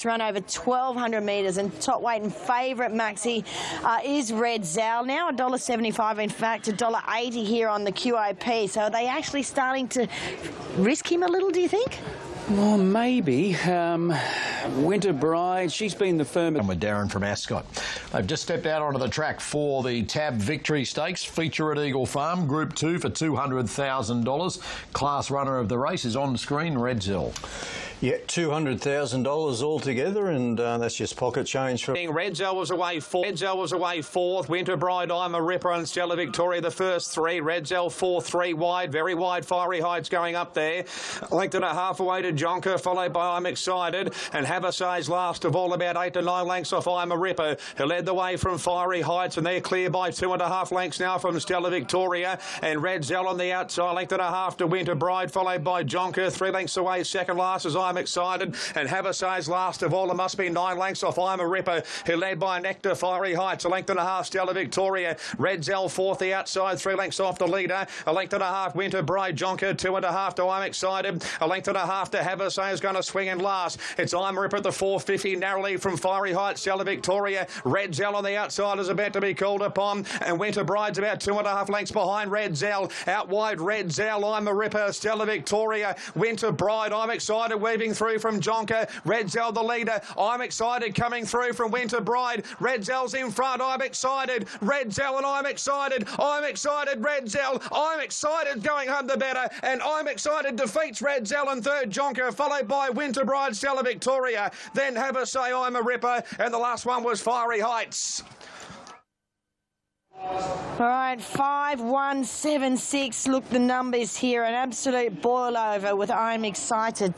Run over 1,200 metres, and top weight and favourite, Maxi, is Red Zal. Now $1.75, in fact, $1.80 here on the QOP. So are they actually starting to risk him a little, do you think? Well, maybe. Winter Bride, she's been the firm. And with Darren from Ascot. They've just stepped out onto the track for the Tab Victory Stakes. Feature at Eagle Farm. Group 2 for $200,000. Class runner of the race is on screen, Red Zal. Yeah, $200,000 altogether, and that's just pocket change for... Red Zal was away fourth. Red Zal was away fourth. Winter Bride, I'm a Ripper, and Stella Victoria the first three. Red Zal 4-3 wide, very wide. Fiery Heights going up there. Length and a half away to Jonker, followed by I'm Excited, and Havasay's last of all, about 8 to 9 lengths off I'm a Ripper, who led the way from Fiery Heights, and they're clear by 2.5 lengths now from Stella Victoria, and Red Zal on the outside, length and a half to Winter Bride, followed by Jonker, 3 lengths away. Second last is I'm Excited, and Havasay's last of all, it must be 9 lengths off I'm a Ripper, who led by Nectar, Fiery Heights, a length and a half Stella Victoria, Red Zal fourth, the outside, 3 lengths off the leader, a length and a half Winter Bride, Jonker, 2.5 to I'm Excited, a length and a half to Havasay is going to swing in last. It's I'm a Ripper at the 450, narrowly from Fiery Heights, Stella Victoria, Red Zal on the outside is about to be called upon, and Winter Bride's about 2.5 lengths behind Red Zal, out wide Red Zal, I'm a Ripper, Stella Victoria, Winter Bride, I'm Excited weaving through from Jonker, Red Zal the leader, I'm Excited coming through from Winter Bride, Red Zal's in front, I'm Excited, Red Zal and I'm Excited, Red Zal, I'm Excited going home the better, and I'm Excited defeats Red Zal in third, Jonker, followed by Winter Bride, Stella Victoria, then Havasay, I'm a Ripper, and the last one was Fiery Heights. All right, 5-1-7-6. Look, the numbers here, an absolute boil over with I'm Excited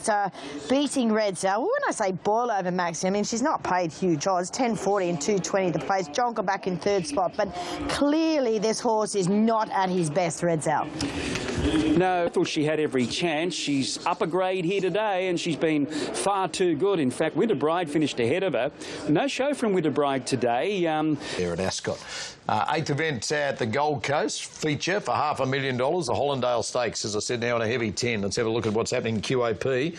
beating Red Zal. When I say boil over, Maxi, I mean she's not paid huge odds, 10.40 and 2.20 the place. Jonker back in third spot, but clearly this horse is not at his best, Red Zal. No, I thought she had every chance. She's up a grade here today, and she's been far too good. In fact, Winter Bride finished ahead of her. No show from Winter Bride today. Here at Ascot. 8th event at the Gold Coast, feature for $500,000, the Hollandale Stakes, as I said, now on a heavy 10. Let's have a look at what's happening in QOP.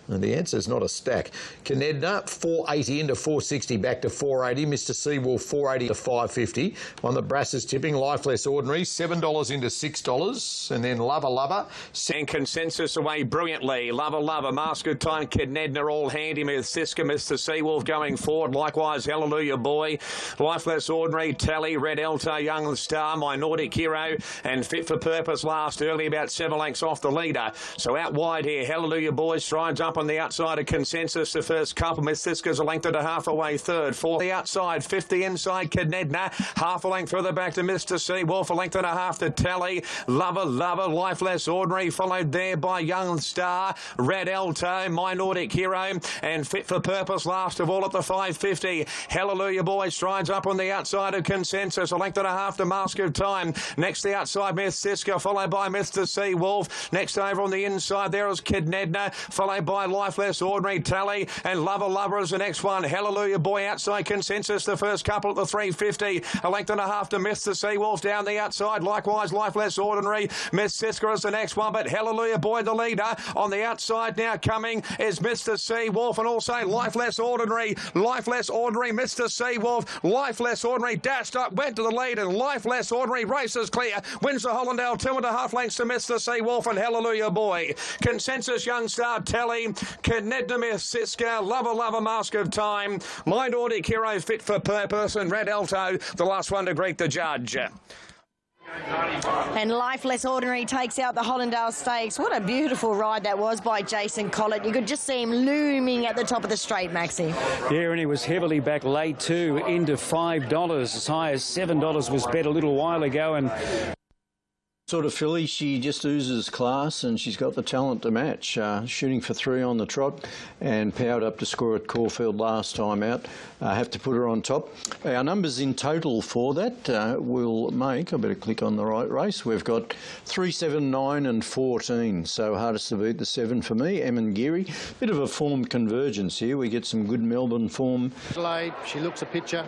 And the answer is not a stack. Canedna, 480 into 460, back to 480. Mr. Seawolf, 480 to 550. One that Brass is tipping, Life Less Ordinary, $7 into $6. And then Lover Lover. And Consensus away brilliantly. Lover Lover, Mask of Time, Canedna all handy with Siska, Mr. Seawolf going forward. Likewise, Hallelujah Boy, Life Less Ordinary, Tally, Red Elto, Young Star, My Nordic Hero, and Fit for Purpose last early, about 7 lengths off the leader. So out wide here, Hallelujah Boy strides up on the outside of Consensus, the first couple. Miss Siska's a length and a half away third. Fourth, the outside, 50 inside Canedna, half a length further back to Mr. Seawolf, a length and a half to Tally, Lover Lover, Life Less Ordinary, followed there by Young Star, Red Elto, My Nordic Hero, and Fit for Purpose last of all at the 550. Hallelujah Boy strides up on the outside of Consensus, a length and a half to Mask of Time. Next the outside, Miss Siska, followed by Mr. Seawolf. Next over on the inside there is Canedna, followed by Life Less Ordinary, Tally, and Lover Lover is the next one. Hallelujah Boy outside Consensus, the first couple at the 350. A length and a half to Mr. Seawolf down the outside. Likewise, Life Less Ordinary. Miss Siska is the next one, but Hallelujah Boy the leader. On the outside now coming is Mr. Seawolf, and also Life Less Ordinary. Life Less Ordinary, Mr. Seawolf. Life Less Ordinary dashed up, went to the lead, and Life Less Ordinary races clear. Wins the Hollandale, 2.5 lengths to Mr. Seawolf and Hallelujah Boy. Consensus, Young Star, Tally, Canedna, Miss Siska, Lover Lover, Mask of Time, My Nordic Hero, Fit for Purpose, and Red Alto, the last one to greet the judge. And Life Less Ordinary takes out the Hollandale Stakes. What a beautiful ride that was by Jason Collett. You could just see him looming at the top of the straight, Maxi. Yeah, and he was heavily back late too, into $5. As high as $7 was bet a little while ago. And sort of filly, she just oozes class, and she's got the talent to match. Shooting for 3 on the trot and powered up to score at Caulfield last time out. Have to put her on top. Our numbers in total for that will make, I better click on the right race, we've got 3, 7, 9 and 14. So hardest to beat the 7 for me, Geary. Bit of a form convergence here. We get some good Melbourne form. She looks a picture.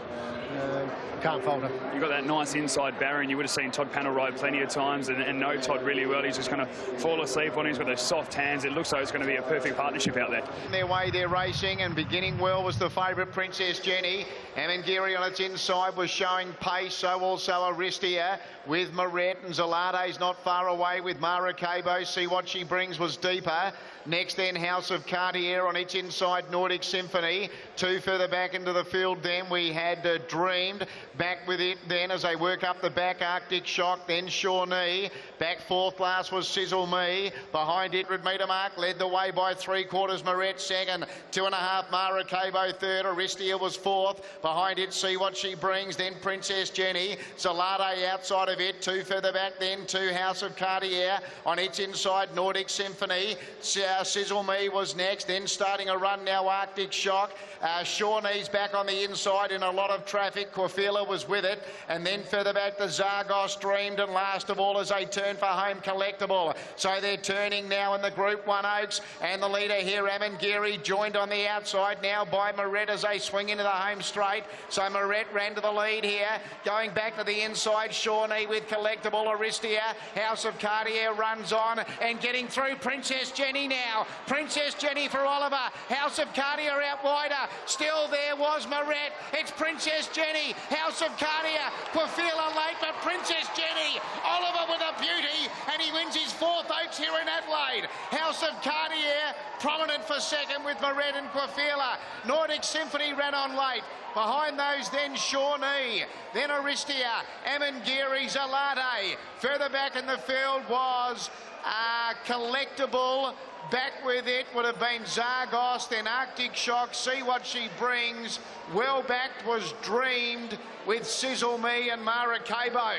Can't fault her. You've got that nice inside barrier, and you would have seen Todd Panel ride plenty of times. and know Todd really well. He's just going to fall asleep on him. He's got those soft hands. It looks like it's going to be a perfect partnership out there. Their way they're racing, and beginning well was the favourite Princess Jenny. Amangiri on its inside was showing pace, so also Aristia with Moret, and Zalade's not far away with Maracaibo. See What She Brings was deeper. Next then House of Cartier on its inside, Nordic Symphony. Two further back into the field then we had Dreamed. Back with it then as they work up the back, Arctic Shock, then Shawnee. Back fourth last was Sizzle Me. Behind it, meter mark, led the way by 3/4 Moret second. 2.5 Maracaibo third. Aristia was fourth. Behind it, See What She Brings, then Princess Jenny. Zalade outside of it. Two further back then, two House of Cartier. On its inside, Nordic Symphony. Sizzle Me was next. Then starting a run now, Arctic Shock. Shawnee's back on the inside in a lot of traffic. Quafila was with it. And then further back, the Zargos Dreamed. And last of all, as they turn for home, Collectible. So they're turning now in the Group 1 Oaks. And the leader here, Amangiri, joined on the outside now by Moret as they swing into the home straight. So Moret ran to the lead here. Going back to the inside, Shawnee with Collectible. Aristia, House of Cartier runs on and getting through. Princess Jenny now. Princess Jenny for Oliver. House of Cartier out wider. Still there was Moret. It's Princess Jenny. House of Cartier. Quafila late, but Princess Jenny. Oliver with a beauty, and he wins his fourth Oaks here in Adelaide. House of Cartier prominent for second with Moret and Quafila. Nordic Symphony ran on late. Behind those then Shawnee, then Aristia, Amangiri, Zalade. Further back in the field was Collectible. Back with it would have been Zargos, then Arctic Shock, See What She Brings. Well backed was Dreamed with Sizzle Me and Maracaibo.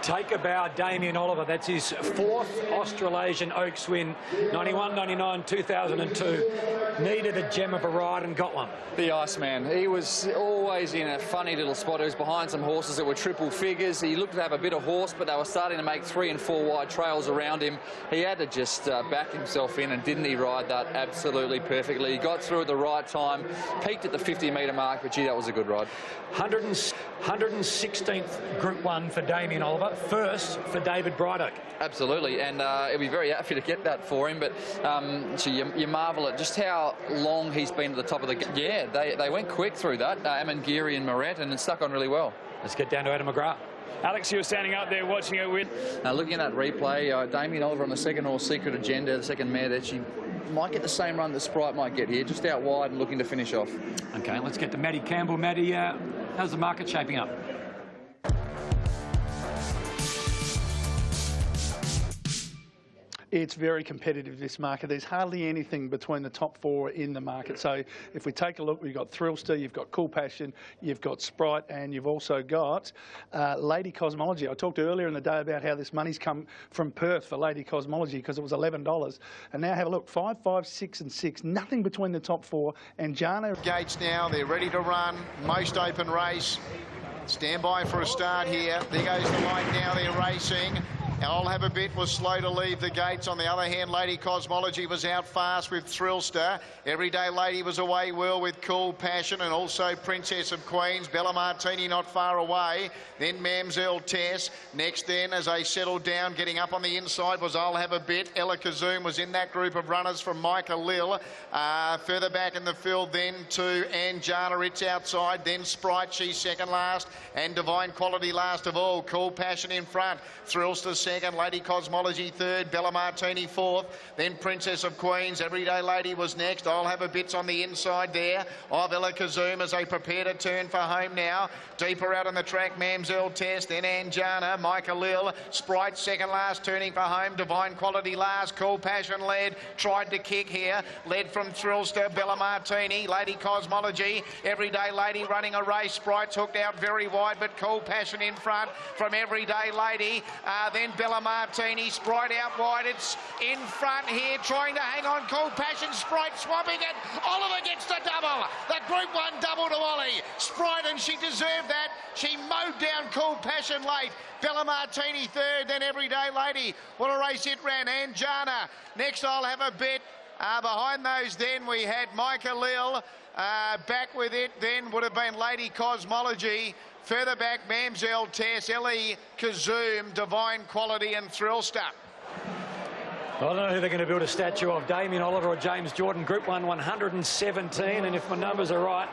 Take a bow, Damien Oliver. That's his fourth Australasian Oaks win. 91, 99, 2002. Needed a gem of a ride and got one. The Iceman. He was always in a funny little spot. He was behind some horses that were triple figures. He looked to have a bit of horse, but they were starting to make 3 and 4 wide trails around him. He had to just back himself in, and didn't he ride that absolutely perfectly? He got through at the right time, peaked at the 50-metre mark, but gee, that was a good ride. 116th Group 1 for Damien Oliver. First for David Brightoak. Absolutely, and he'll be very happy to get that for him, but you marvel at just how long he's been at the top of the... Yeah, they went quick through that, Amangiri and Moret, and it stuck on really well. Let's get down to Adam McGrath. Alex, you were standing up there watching it with... Looking at that replay, Damien Oliver on the second horse, Secret Agenda, the second mare, that she might get the same run that Sprite might get here, just out wide and looking to finish off. OK, let's get to Maddie Campbell. Maddie, how's the market shaping up? It's very competitive, this market. There's hardly anything between the top 4 in the market. So if we take a look, we've got Thrillster, you've got Cool Passion, you've got Sprite, and you've also got Lady Cosmology. I talked earlier in the day about how this money's come from Perth for Lady Cosmology because it was $11. And now have a look, 5, 5, 6 and 6. Nothing between the top 4. And Jana... Gates now, they're ready to run. Most open race. Stand by for a start here. There goes the light now, they're racing. I'll Have a Bit was slow to leave the gates. On the other hand, Lady Cosmology was out fast with Thrillster. Everyday Lady was away well with Cool Passion, and also Princess of Queens. Bella Martini not far away. Then Mamselle Tess. Next then, as they settled down, getting up on the inside was I'll Have a Bit. Ella Kazoom was in that group of runners from Micah Lil. Further back in the field then to Anjana, it's outside. Then Sprite, she's second last. And Divine Quality last of all. Cool Passion in front. Thrillster second, Lady Cosmology third, Bella Martini fourth, then Princess of Queens. Everyday Lady was next. I'll Have a Bits on the inside there of Ella Kazoom as they prepare to turn for home now. Deeper out on the track, Mamselle Test, then Anjana, Micah Lil, Sprite second last, turning for home, Divine Quality last, Cool Passion led, tried to kick here, led from Thrillster, Bella Martini, Lady Cosmology, Everyday Lady running a race. Sprite's hooked out very wide, but Cool Passion in front from Everyday Lady. Then Bella Martini, Sprite out wide. It's in front here, trying to hang on. Cool Passion, Sprite swamping it. Oliver gets the double. The Group 1 double to Ollie. Sprite, and she deserved that. She mowed down Cool Passion late. Bella Martini third, then Everyday Lady. What a race it ran. Anjana. Next, I'll Have a Bit. Behind those then we had Micah Lil. Back with it then would have been Lady Cosmology. Further back, Mamselle Tess, Ellie Kazoom, Divine Quality and Thrillster. I don't know who they're going to build a statue of, Damien Oliver or James Jordan. Group 1, 117, and if my numbers are right,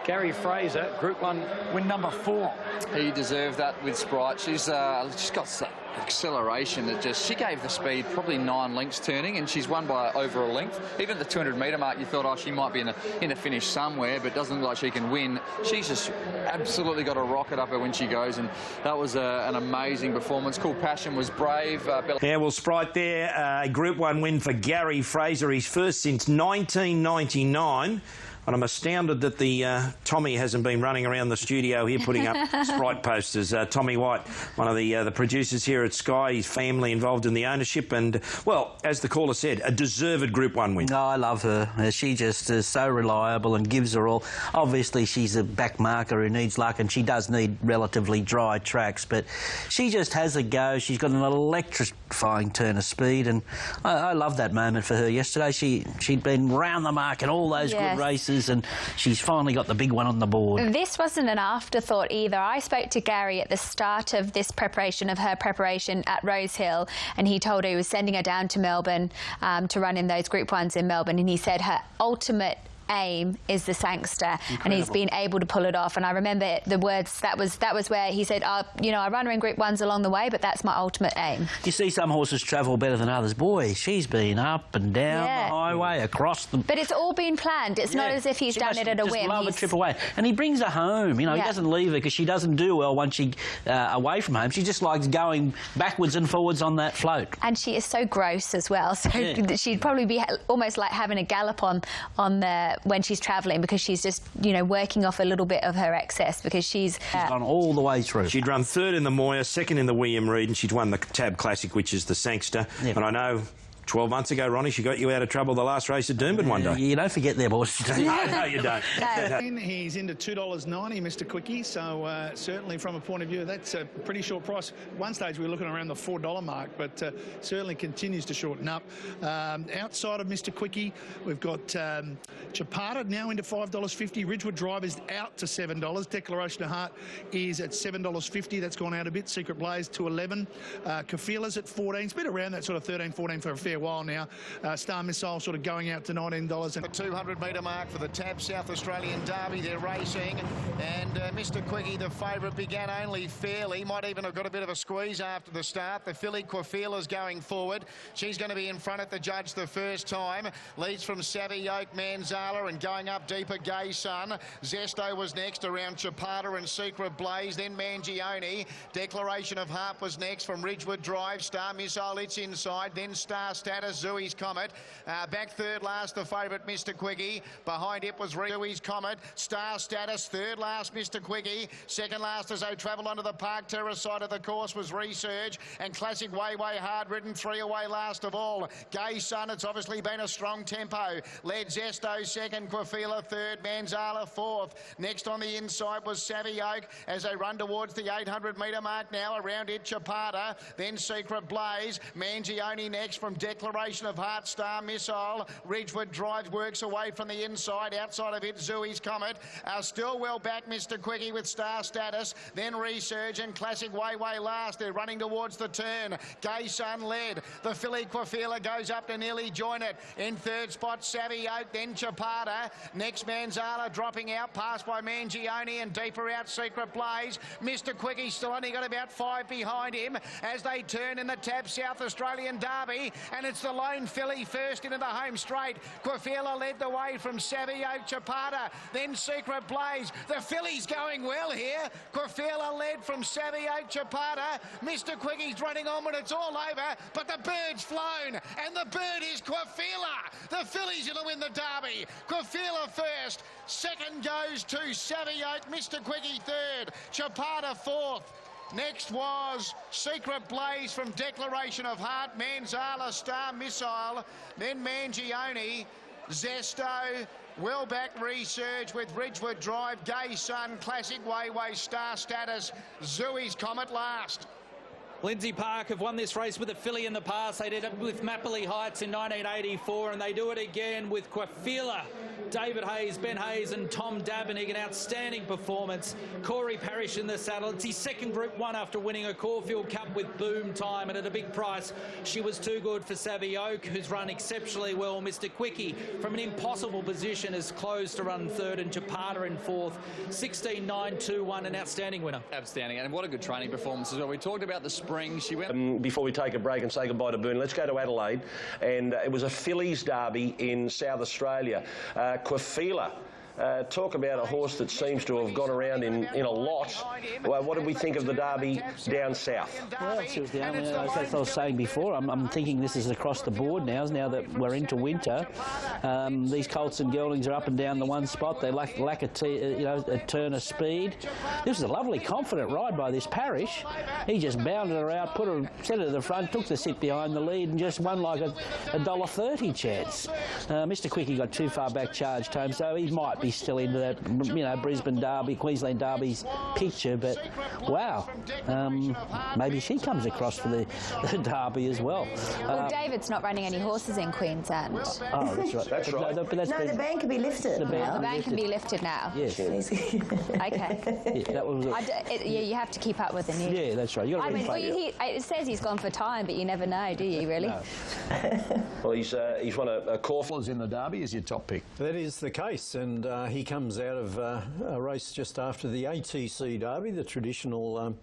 Gary Fraser, Group 1, win number 4. He deserved that with Sprite. She's got acceleration that she gave the speed, probably 9 lengths turning, and she's won by over a length. Even at the 200-metre mark, you thought, oh, she might be in a finish somewhere, but doesn't look like she can win. She's just absolutely got a rocket up her when she goes, and that was an amazing performance. Cool Passion was brave. Yeah, well, Sprite there, a Group 1 win for Gary Fraser, his first since 1999. And I'm astounded that the Tommy hasn't been running around the studio here putting up Sprite posters. Tommy White, one of the producers here at Sky, his family involved in the ownership, and, well, as the caller said, a deserved Group 1 win. No, I love her. She just is so reliable and gives her all. Obviously, she's a back marker who needs luck, and she does need relatively dry tracks, but she just has a go. She's got an electrifying turn of speed, and I love that moment for her yesterday. She'd been round the mark in all those good races, and she's finally got the big one on the board. This wasn't an afterthought either. I spoke to Gary at the start of this preparation, of her preparation at Rosehill, and he told her he was sending her down to Melbourne to run in those Group 1s in Melbourne, and he said her ultimate aim is the Sangster. Incredible. And he's been able to pull it off. And I remember the words, that was where he said, you know, I run her in Group 1s along the way, but that's my ultimate aim. You see some horses travel better than others. Boy, she's been up and down the highway, across the... But it's all been planned. It's not as if he's done it at a whim. Just love a trip away. And he brings her home. You know, he doesn't leave her because she doesn't do well once she away from home. She just likes going backwards and forwards on that float. And she is so gross as well. So she'd probably be almost like having a gallop on when she's travelling, because she's just, you know, working off a little bit of her excess, because she's gone all the way through. She'd run 3rd in the Moir, 2nd in the William Reid, and she'd won the Tab Classic, which is the Sangster. And I know 12 months ago, Ronnie, she got you out of trouble the last race at Doomben one day. You don't forget them horses. No, you don't. He's into $2.90, Mr. Quickie, so certainly from a point of view, that's a pretty short price. One stage we were looking around the $4 mark, but certainly continues to shorten up. Outside of Mr. Quickie, we've got Chapata now into $5.50. Ridgewood Drive is out to $7. Declaration of Heart is at $7.50. That's gone out a bit. Secret Blaze to $11. Kafila's at $14. It's been around that sort of $13, $14 for a fair while now. Star Missile sort of going out to $19. The 200-metre mark for the Tab South Australian Derby. They're racing, and Mr. Quickie, the favourite, began only fairly. Might even have got a bit of a squeeze after the start. The filly Quafila's going forward. She's going to be in front at the judge the first time. Leads from Savvy Yoke, Manzala, and going up deeper, Gay Sun. Zesto was next around Chapata and Secret Blaze, then Mangione. Declaration of Heart was next from Ridgewood Drive. Star Missile, it's inside, then Star Status, Zooey's Comet. Back 3rd last, the favourite, Mr. Quickie. Behind it was Zooey's Comet. Star Status, 3rd last, Mr. Quickie. 2nd last, as they travel onto the Park Terrace side of the course, was Resurge. And Classic Way hard ridden, 3 away last of all. Gay Sun, it's obviously been a strong tempo. Led Zesto 2nd, Quafila 3rd, Manzala 4th. Next on the inside was Savvy Oak as they run towards the 800-metre mark now. Around it, Chapata, then Secret Blaze. Mangione next from Declaration of Heart, Star Missile. Ridgewood Drive works away from the inside. Outside of it, Zooey's Comet. Still well back, Mr. Quickie with Star Status. Then Resurge and Classic Way last. They're running towards the turn. Gay Sun led. The filly Quafila goes up to nearly join it. In 3rd spot, Savvy Oak, then Chapata. Next, Manzala dropping out, passed by Mangione, and deeper out, Secret Blaze. Mr. Quickie still only got about 5 behind him as they turn in the Tab South Australian Derby, and it's the lone filly first into the home straight. Quafila led the way from Savvy Oak, Chapata, then Secret Blaze. The filly's going well here. Quafila led from Savvy Oak, Chapata. Mr. Quickie's running on when it's all over, but the bird's flown, and the bird is Quafila. The filly's going to win the Derby. Quafila first. 2nd goes to Savvy Oak. Mr. Quickie 3rd. Chapata 4th. Next was Secret Blaze from Declaration of Heart, Manzala, Star Missile, then Mangione, Zesto, well back Resurge with Ridgewood Drive, Gay Sun, Classic Way, Star Status, Zooey's Comet last. Lindsay Park have won this race with a filly in the past. They did it with Mapley Heights in 1984, and they do it again with Quafila David Hayes, Ben Hayes and Tom Dabenig, an outstanding performance. Corey Parrish in the saddle. It's his second Group 1 after winning a Caulfield Cup with Boom Time, and at a big price. She was too good for Savvy Oak, who's run exceptionally well. Mr. Quickie, from an impossible position, has closed to run third, and Chapata in fourth. 16-9-2-1, an outstanding winner. Outstanding, and what a good training performance as well. We talked about the spring. She went... Before we take a break and say goodbye to Boone, let's go to Adelaide, and it was a fillies derby in South Australia. Quafila. Talk about a horse that seems to have gone around in a lot. Well, what did we think of the derby down south? Well, she was down, as I was saying before, I'm thinking this is across the board now that we're into winter. These colts and geldings are up and down the one spot. They lack a turn of speed. This was a lovely, confident ride by this Parrish. He just bounded her out, set her to the front, took the sit behind the lead, and just won like a $1.30 chance. Mr. Quickie got too far back, charged home, so he might be still into that, Brisbane Derby, Queensland Derby's picture, but wow, maybe she comes across for the Derby as well. Well, David's not running any horses in Queensland. Oh, that's right. That's right. No, the ban can be lifted. The ban can be lifted now. Yes. Okay. Yeah, that was you have to keep up with the news. Yeah, that's right. You got to it says he's gone for time, but you never know, do you, really? No. Well, he's won a Caulfield in the Derby is your top pick. That is the case, and he comes out of a race just after the ATC Derby, the traditional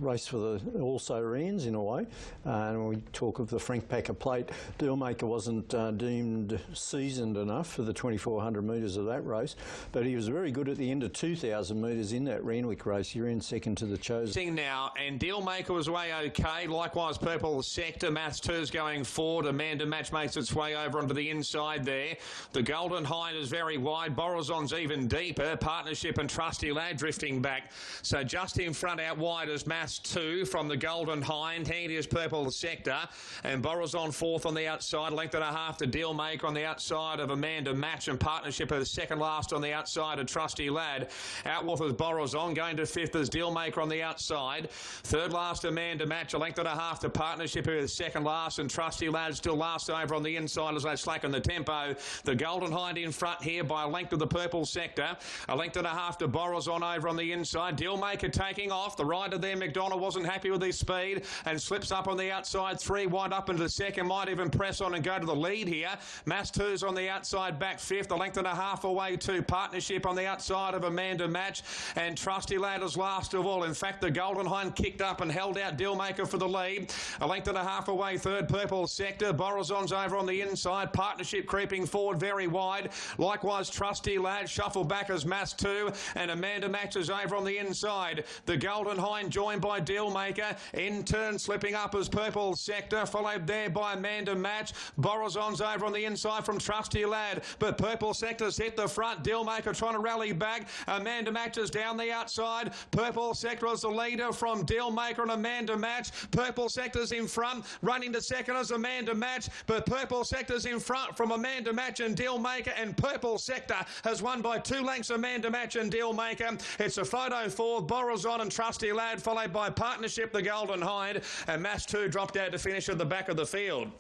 race for the also-rans in a way. And when we talk of the Frank Packer Plate, Dealmaker wasn't deemed seasoned enough for the 2,400 metres of that race, but he was very good at the end of 2,000 metres in that Randwick race. He ran second to the Chosen. Now, and Dealmaker was way okay. Likewise, Purple Sector. Maths 2's going forward. Amanda Match makes its way over onto the inside there. The Golden Hind is very wide. Borazon's even deeper. Partnership and Trusty Lad drifting back. So just in front out wide is Mass 2 from the Golden Hind. Handy is Purple Sector. And Borazon fourth on the outside. Length and a half to Dealmaker on the outside of Amanda Match, and Partnership is second last on the outside of Trusty Lad. Outworth is Borazon. Going to fifth is Dealmaker on the outside. Third last Amanda Match. A length and a half to Partnership, who is second last, and Trusty Lad still last over on the inside as they slacken the tempo. The Golden Hind in front here by a length of the Purple Sector. A length and a half to Borazon over on the inside. Dealmaker taking off. The rider there, McDonald, wasn't happy with his speed and slips up on the outside. 3 wide up into the second. Might even press on and go to the lead here. Mass 2's on the outside, back fifth. A length and a half away to Partnership on the outside of Amanda Match. And Trusty Lad is last of all. In fact, the Golden Hind kicked up and held out Dealmaker for the lead. A length and a half away third, Purple Sector. Borazon's over on the inside. Partnership creeping forward very wide. Likewise, Trusty Lad shuffled back as Mass 2. And Amanda Match is over on the inside. The Golden Hind joined by Dealmaker. In turn, slipping up as Purple Sector, followed there by Amanda Match. Borazon's over on the inside from Trusty Lad, but Purple Sector's hit the front. Dealmaker trying to rally back. Amanda Match is down the outside. Purple Sector is the leader from Dealmaker and Amanda Match. Purple Sector's in front, running to second as Amanda Match, but Purple Sector's in front from Amanda Match and Dealmaker, and Purple Sector has won by 2 lengths Amanda Match and Dealmaker. It's a photo for Borazon and Trusty Lad, followed by Partnership, the Golden Hind, and Mass 2 dropped out to finish at the back of the field.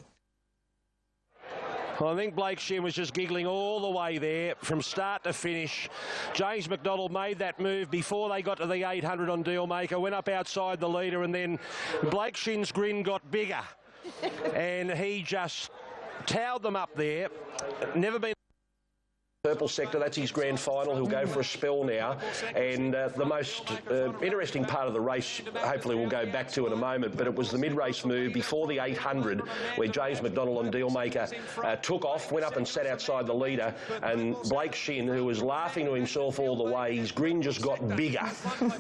Well, I think Blake Shin was just giggling all the way there from start to finish. James McDonald made that move before they got to the 800 on Dealmaker, went up outside the leader, and then Blake Shin's grin got bigger and he just towed them up there. Never been... Purple Sector, that's his grand final. He'll go for a spell now, and the most interesting part of the race, hopefully we'll go back to in a moment, but it was the mid-race move before the 800 where James McDonald and Dealmaker took off, went up and sat outside the leader, and Blake Shin, who was laughing to himself all the way, his grin just got bigger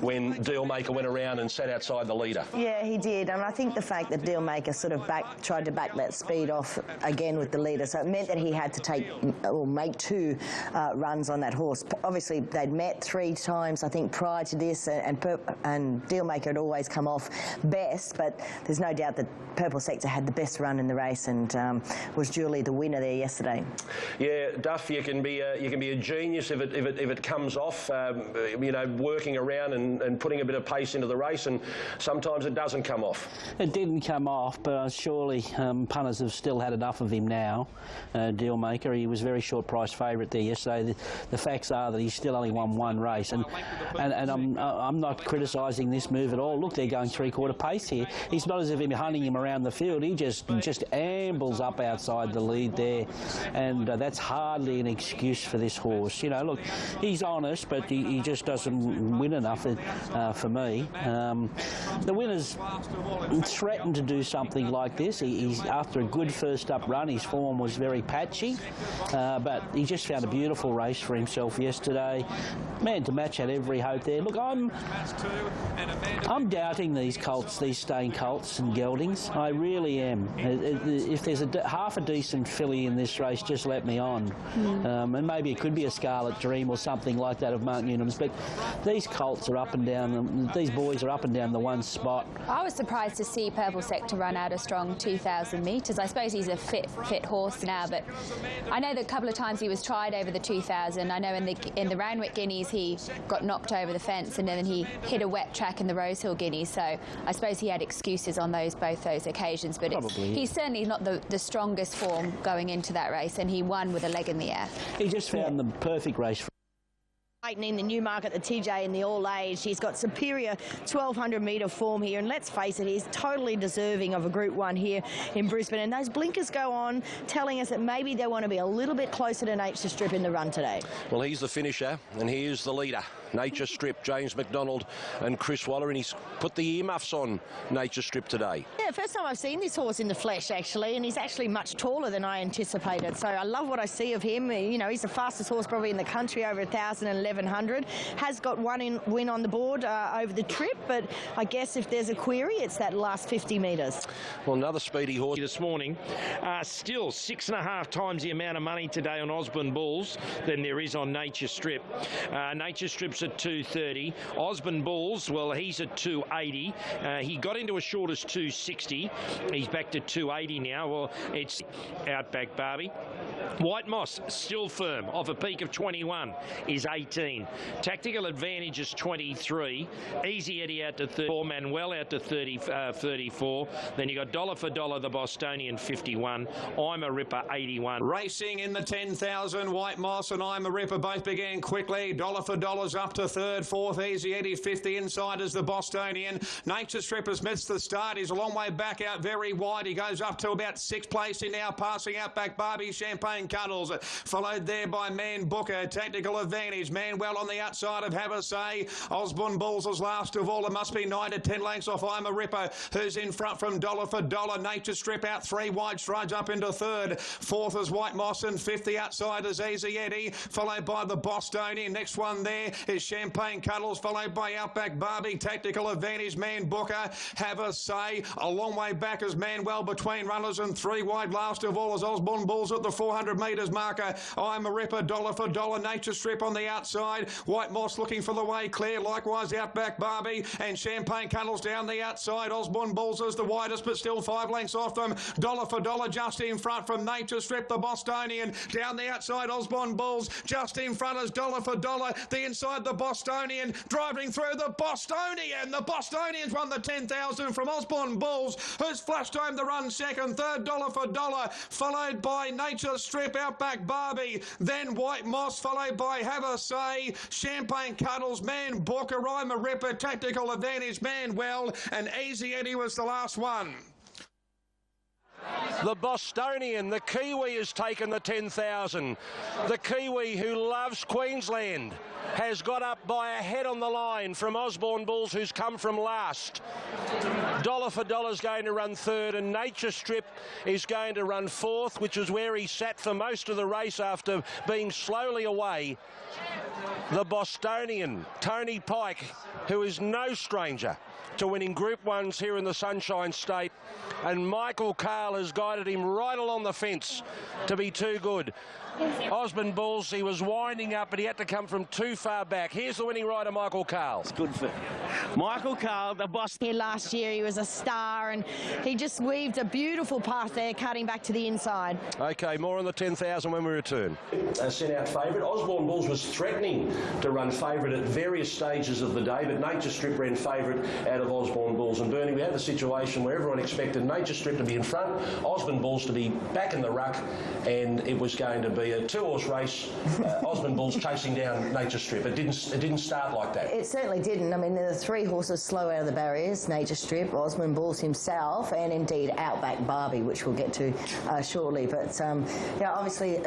when Dealmaker went around and sat outside the leader. Yeah, he did, and I think the fact that Dealmaker sort of tried to back that speed off again with the leader, so it meant that he had to make 2 runs on that horse. Obviously, they'd met 3 times, I think, prior to this, and Dealmaker had always come off best, but there's no doubt that Purple Sector had the best run in the race and was duly the winner there yesterday. Yeah, Duff, you can be a genius if it comes off. You know, working around and putting a bit of pace into the race, and sometimes it doesn't come off. It didn't come off, but surely punters have still had enough of him now. Dealmaker, he was very short price favourite there yesterday. The facts are that he's still only won 1 race, and I'm not criticising this move at all. Look, they're going 3/4 pace here. It's not as if he's hunting him around the field. He just ambles up outside the lead there, and that's hardly an excuse for this horse. You know, look, he's honest, but he just doesn't win enough for me. The winner's threatened to do something like this. He's after a good first up run. His form was very patchy, but he just found a beautiful race for himself yesterday. Man to match had every hope there. Look, I'm doubting these colts, these staying colts and geldings. I really am. If there's half a decent filly in this race, just let me on. And maybe it could be a Scarlet Dream or something like that of Mark Newnham's, but these colts are up and down, these boys are up and down the one spot. I was surprised to see Purple Sector run out a strong 2,000 metres. I suppose he's a fit horse now, but I know that a couple of times he was tried over the 2,000. I know in the Randwick Guineas he got knocked over the fence, and then he hit a wet track in the Rosehill Guineas, so I suppose he had excuses on both those occasions, but he's certainly not the strongest form going into that race, and he won with a leg in the air. He just found the perfect race for In the Newmarket, the TJ in the all-age, he's got superior 1,200 metre form here, and let's face it, he's totally deserving of a Group 1 here in Brisbane, and those blinkers go on telling us that maybe they want to be a little bit closer to Nature Strip in the run today. Well, he's the finisher, and he is the leader. Nature Strip, James McDonald and Chris Waller, and he's put the earmuffs on Nature Strip today. Yeah, first time I've seen this horse in the flesh, actually, and he's actually much taller than I anticipated, so I love what I see of him. You know, he's the fastest horse probably in the country, over 1,000 and 1,100. Has got one win on the board over the trip, but I guess if there's a query, it's that last 50 metres. Well, another speedy horse this morning. Still 6.5 times the amount of money today on Osborne Bulls than there is on Nature Strip. Nature Strip's at 230. Osborne Bulls, well, he's at 280. He got into as short as 260. He's back to 280 now. Well, it's Outback Barbie. White Moss, still firm, off a peak of 21, is 18. Tactical Advantage is 23. Easy Eddie out to 34. Manuel out to 34. Then you got Dollar for Dollar, the Bostonian, 51. I'm a Ripper, 81. Racing in the 10,000, White Moss and I'm a Ripper both began quickly. Dollar for Dollar's up to third, fourth, Easy Eddie, fifth. The inside is the Bostonian. Nature Strip has missed the start. He's a long way back out, very wide. He goes up to about 6th place in now, passing Outback Barbie, Champagne Cuddles. Followed there by Man Booker, Tactical Advantage. Manuel on the outside of Have a Say. Osborne Bulls is last of all. It must be 9 to 10 lengths off I'm a Ripper, who's in front from Dollar for Dollar. Nature Strip out 3 wide strides up into third. Fourth is White Moss, and fifth the outside is Easy Eddie, followed by the Bostonian. Next one there is Champagne Cuddles, followed by Outback Barbie, Tactical Advantage, Man Booker, Have a Say. A long way back is Manuel between runners, and 3 wide last of all is Osborne Bulls at the 400 metres marker. I'm a Ripper, Dollar for Dollar. Nature Strip on the outside. White Moss looking for the way clear. Likewise Outback Barbie and Champagne Cuddles down the outside. Osborne Bulls is the widest, but still 5 lengths off them. Dollar for Dollar just in front from Nature Strip, the Bostonian. Down the outside, Osborne Bulls just in front is Dollar for Dollar. The inside, the Bostonian. Driving through the Bostonian. The Bostonian's won the 10,000 from Osborne Bulls, who's flashed home the run second. Third, Dollar for Dollar, followed by Nature Strip, Outback Barbie. Then White Moss, followed by Have a Say, Champagne Cuddles, Man Booker, I'm a Ripper, Tactical Advantage, Manuel, and Easy Eddie was the last one. The Bostonian, the Kiwi, has taken the 10,000. The Kiwi, who loves Queensland, has got up by a head on the line from Osborne Bulls, who's come from last. Dollar for Dollar's going to run third, and Nature Strip is going to run fourth, which is where he sat for most of the race after being slowly away. The Bostonian, Tony Pike, who is no stranger to winning Group 1s here in the Sunshine State, and Michael Carl has guided him right along the fence to be too good. Osmond Bulls, he was winding up, but he had to come from too far back. Here's the winning rider, Michael Carl. It's good for Michael Carl, the boss. Here last year, he was a star, and he just weaved a beautiful path there, cutting back to the inside. OK, more on the 10,000 when we return. Sent out favourite. Osborne Bulls was threatening to run favourite at various stages of the day, but Nature Strip ran favourite out of Osborne Bulls. And Bernie, we had the situation where everyone expected Nature Strip to be in front, Osborne Bulls to be back in the ruck, and it was going to be a two-horse race. Osborne Bulls chasing down Nature Strip. It didn't start like that. It certainly didn't. I mean, there are three horses slow out of the barriers: Nature Strip, Osmond Bulls himself, and indeed Outback Barbie, which we'll get to shortly. But yeah, obviously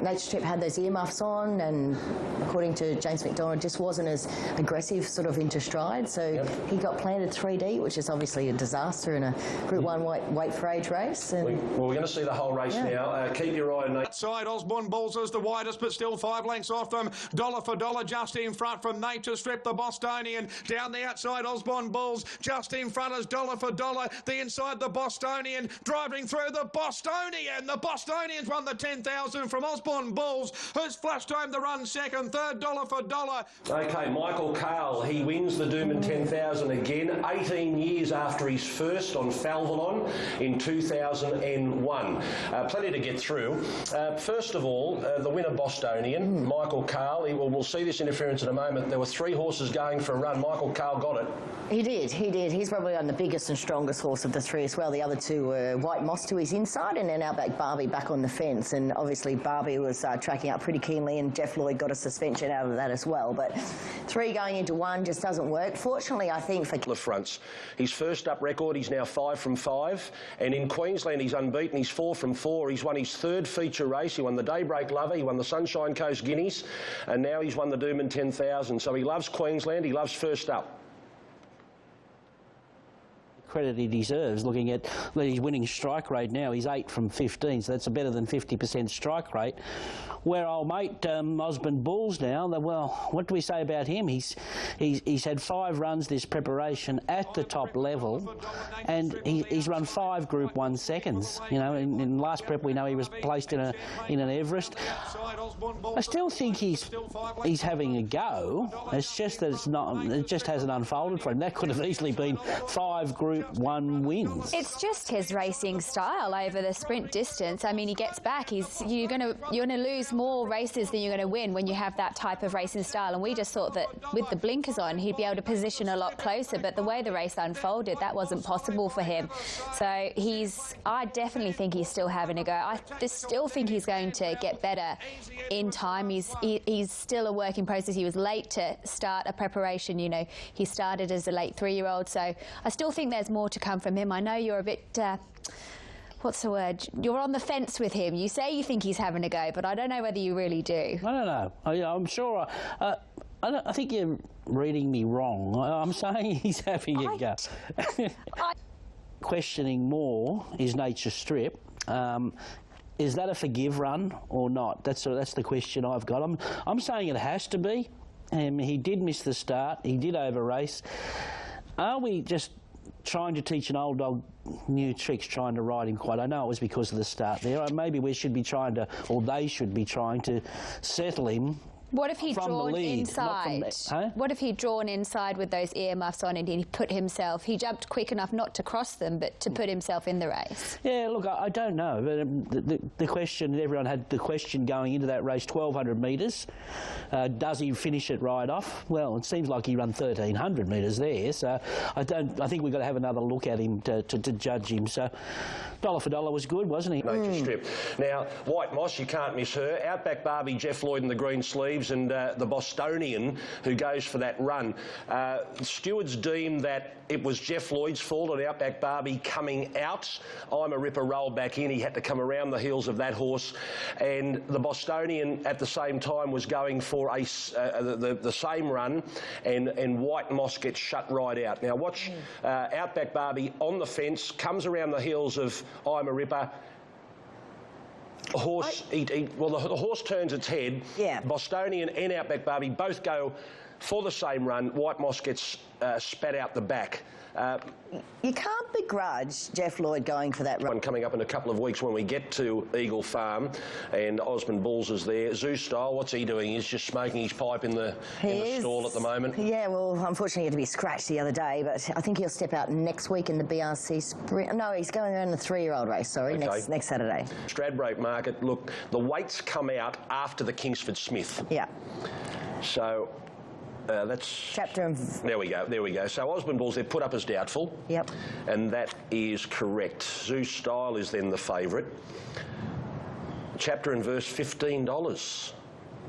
Nature Strip had those earmuffs on, and according to James McDonald, just wasn't as aggressive sort of into stride. So he got planted 3D, which is obviously a disaster in a Group 1 weight for age race. And well, we're going to see the whole race now. Keep your eye on that. Outside, Osborne Bulls is the widest, but still 5 lengths off them. Dollar for dollar, just in front from Nature Strip, the Bostonian. Down the outside, Osborne Bulls, just in front is Dollar for dollar. The inside, the Bostonian, driving through the Bostonian. The Bostonian's won the 10,000 from Osborne Bulls, who's flashed home the run second. Third, Dollar for dollar. OK, Michael Carl, he wins the Doomben 10,000 again, 18 years after his first on Falvelon in 2001. Plenty to get through. First of all, the winner Bostonian, Michael Carl. We'll see this interference in a moment. There were 3 horses going for a run. Michael Carl got it. he did. He's probably on the biggest and strongest horse of the 3 as well. The other 2 were White Moss to his inside, and then Outback Barbie back on the fence. And obviously Barbie was tracking up pretty keenly, and Jeff Lloyd got a suspension out of that as well. But 3 going into 1 just doesn't work. Fortunately, I think for the fronts, his first up record, he's now 5 from 5, and in Queensland he's unbeaten. He's 4 from 4. He's won his 3rd feature race. He won the Daybreak Lover, he won the Sunshine Coast Guineas, and now he's won the Doomben 10,000. So he loves Queensland. He loves first up. Credit he deserves, looking at his winning strike rate now. He's 8 from 15, so that's a better than 50% strike rate. Where old mate Osmond Bulls now, well, what do we say about him? He's had 5 runs this preparation at the top level, and he's run 5 Group 1 seconds. You know, in last prep we know he was placed in an Everest. I still think he's having a go. It's just that it just hasn't unfolded for him. That could have easily been 5 Group 1 wins. It's just his racing style over the sprint distance. I mean, he gets back. You're gonna lose more races than you're going to win when you have that type of racing style. And we just thought that with the blinkers on, he'd be able to position a lot closer. But the way the race unfolded, that wasn't possible for him. So I definitely think he's still having a go. I still think he's going to get better in time. He's still a work in process. He was late to start a preparation. You know, he started as a late 3-year-old. So I still think there's more to come from him. I know you're a bit... what's the word? You're on the fence with him. You say you think he's having a go, but I don't know whether you really do. I don't know. I'm sure... I think you're reading me wrong. I'm saying he's having a go. Questioning more is Nature Strip. Is that a forgive run or not? That's the question I've got. I'm saying it has to be. He did miss the start. He did over-race. Are we just trying to teach an old dog new tricks, trying to ride him quite? I know it was because of the start there. Maybe we should be trying to, or they should be trying to settle him. What if he'd drawn inside? What if he'd drawn inside with those earmuffs on and he jumped quick enough not to cross them, but to put himself in the race? Yeah, look, I don't know. But the question, everyone had the question going into that race, 1,200 metres. Does he finish it right off? Well, it seems like he ran 1,300 metres there. So I think we've got to have another look at him to judge him. So dollar for dollar was good, wasn't he? Nature Strip. Now, White Moss, you can't miss her. Outback Barbie, Jeff Lloyd in the green sleeves, and the Bostonian who goes for that run. Stewards deemed that it was Jeff Lloyd's fault on Outback Barbie coming out. I'm a Ripper rolled back in. He had to come around the heels of that horse. And the Bostonian at the same time was going for the same run, and White Moss gets shut right out. Now watch Outback Barbie on the fence, comes around the heels of I'm a Ripper. The horse turns its head. Yeah. Bostonian and Outback Barbie both go for the same run, White Moss gets spat out the back. You can't begrudge Jeff Lloyd going for that run. One coming up in a couple of weeks when we get to Eagle Farm, and Osmond Bulls is there. Zoo Style, what's he doing? He's just smoking his pipe in the stall at the moment. Yeah, well, unfortunately he had to be scratched the other day, but I think he'll step out next week in the BRC Sprint. No, he's going around the 3-year-old race, sorry, okay. next Saturday. Stradbroke market, look, the weights come out after the Kingsford Smith. Yeah. So... that's chapter and... There we go. So Osmond Bulls, they're put up as doubtful. Yep. And that is correct. Zoo Style is then the favourite. Chapter and verse, $15.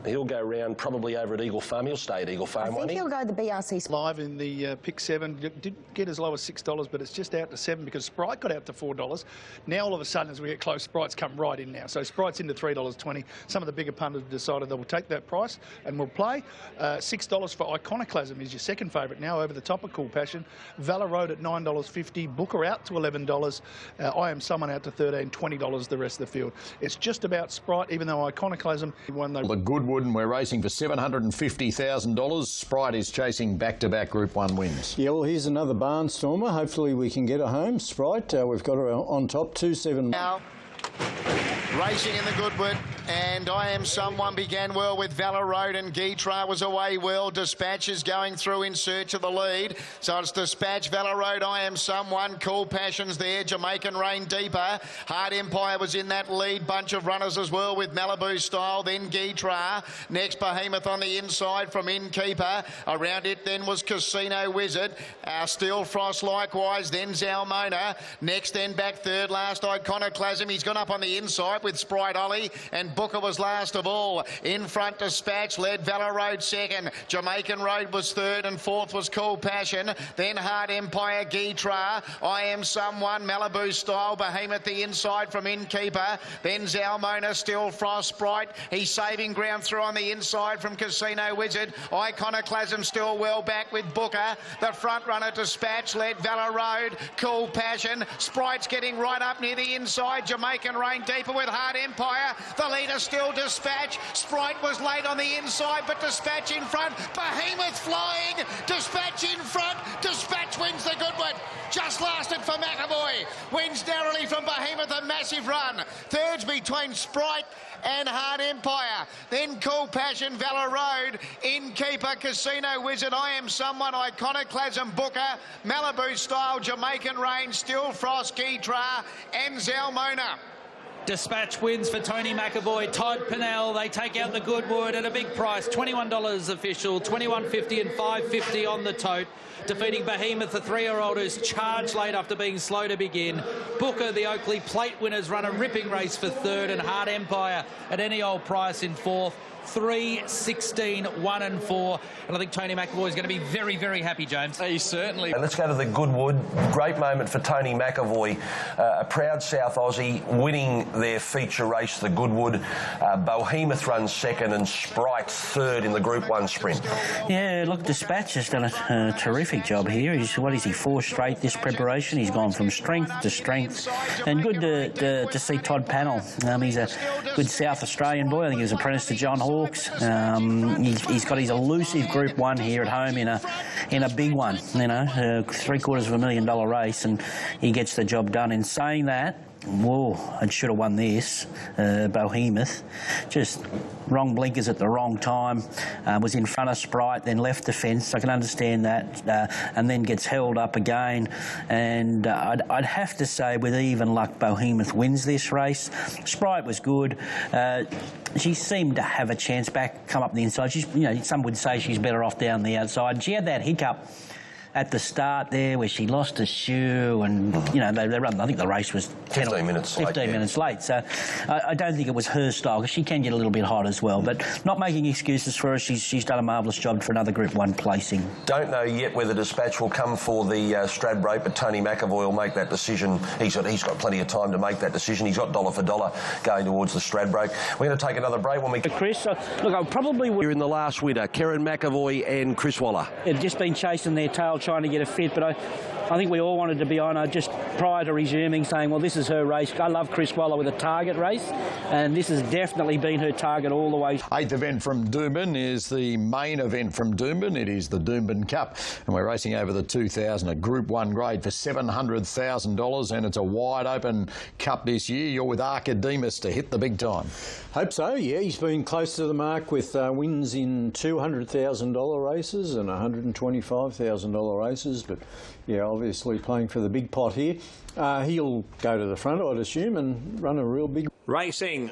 He'll go round probably over at Eagle Farm. He'll stay at Eagle Farm, won't he? I think he'll go the BRC. Live in the pick 7. Did get as low as $6, but it's just out to 7 because Sprite got out to $4. Now, all of a sudden, as we get close, Sprite's come right in now. So Sprite's into $3.20. Some of the bigger punters decided they will take that price and will play. $6 for Iconoclasm is your second favourite now, over the top of Cool Passion. Valor Road at $9.50. Booker out to $11. I Am Someone out to $13, $20 the rest of the field. It's just about Sprite, even though Iconoclasm won the Goodwood, and we're racing for $750,000. Sprite is chasing back-to-back Group 1 wins. Yeah, well, here's another barnstormer. Hopefully we can get her home. Sprite, we've got her on top, 2-7. Now, racing in the Goodwood, and I Am Someone began well with Valor Road, and Guitra was away well. Dispatch is going through in search of the lead. So it's Dispatch, Valor Road, I Am Someone. Cool Passion's there. Jamaican Rain deeper. Hard Empire was in that lead bunch of runners as well with Malibu Style. Then Guitra. Next Behemoth on the inside from Innkeeper. Around it then was Casino Wizard. Steel Frost likewise. Then Zalmona. Next then back third last Iconoclasm. He's gone up on the inside with Sprite Ollie, and Booker was last of all. In front Dispatch led Valor Road second. Jamaican Road was third, and fourth was Cool Passion. Then Hard Empire, Guitra. I Am Someone, Malibu Style, Behemoth the inside from Innkeeper. Then Zalmona, Still Frost, Sprite. He's saving ground through on the inside from Casino Wizard. Iconoclasm still well back with Booker. The front runner Dispatch led Valor Road. Cool Passion. Sprite's getting right up near the inside. Jamaican Rain deeper with Hard Empire. The leader still Dispatch. Sprite was late on the inside, but Dispatch in front. Behemoth flying. Dispatch in front. Dispatch wins the Goodwood. Just lasted for McAvoy. Wins narrowly from Behemoth, a massive run. Thirds between Sprite and Hard Empire. Then Cool Passion, Valor Road, Innkeeper, Casino Wizard, I Am Someone, Iconoclasm, Booker, Malibu Style, Jamaican Rain, Still Frost, Guitra, and Zalmona. Dispatch wins for Tony McAvoy. Todd Pinnell, they take out the Goodwood at a big price, $21 official, $21.50 and $5.50 on the tote. Defeating Behemoth, the 3-year-old who's charged late after being slow to begin. Booker, the Oakley Plate winners, run a ripping race for third, and Hard Empire at any old price in fourth. 3, 16, 1 and 4. And I think Tony McAvoy is going to be very, very happy, James. He certainly. And let's go to the Goodwood. Great moment for Tony McAvoy, a proud South Aussie, winning their feature race, the Goodwood. Behemoth runs second, and Sprite third in the Group 1 sprint. Yeah, look, Dispatch has done a terrific job here. He's, what is he, 4 straight this preparation. He's gone from strength to strength. And good to see Todd Pinnell. He's a good South Australian boy. I think he was apprenticed to John Hawkes. He's got his elusive Group 1 here at home in a big one, you know, $750,000 race, and he gets the job done. In saying that, whoa, I should have won this, Behemoth. Just wrong blinkers at the wrong time. Was in front of Sprite, then left the fence. I can understand that. And then gets held up again. And I'd have to say, with even luck, Behemoth wins this race. Sprite was good. She seemed to have a chance back, come up the inside. She's, you know, some would say she's better off down the outside. She had that hiccup at the start there where she lost a shoe, and you know they run. I think the race was 15 minutes late. So I don't think it was her style, because she can get a little bit hot as well. But not making excuses for her. She's done a marvellous job for another Group 1 placing. Don't know yet whether Dispatch will come for the Stradbroke, but Tony McAvoy will make that decision. He's got plenty of time to make that decision. He's got dollar for dollar going towards the Stradbroke. We're going to take another break when we. Chris, look, I'll probably. We're in the last winner, Karen McAvoy and Chris Waller. They've just been chasing their tail trying to get her fit, but I think we all wanted to be on her just prior to resuming, saying, well, this is her race. I love Chris Waller with a target race, and this has definitely been her target all the way. 8th event from Doomben is the main event from Doomben. It is the Doomben Cup, and we're racing over the 2000, a Group 1 grade for $700,000, and it's a wide open cup this year. You're with Archidemus to hit the big time. Hope so, yeah. He's been close to the mark with wins in $200,000 races and $125,000 races, but yeah, obviously playing for the big pot here. He'll go to the front, I'd assume, and run a real big... Racing.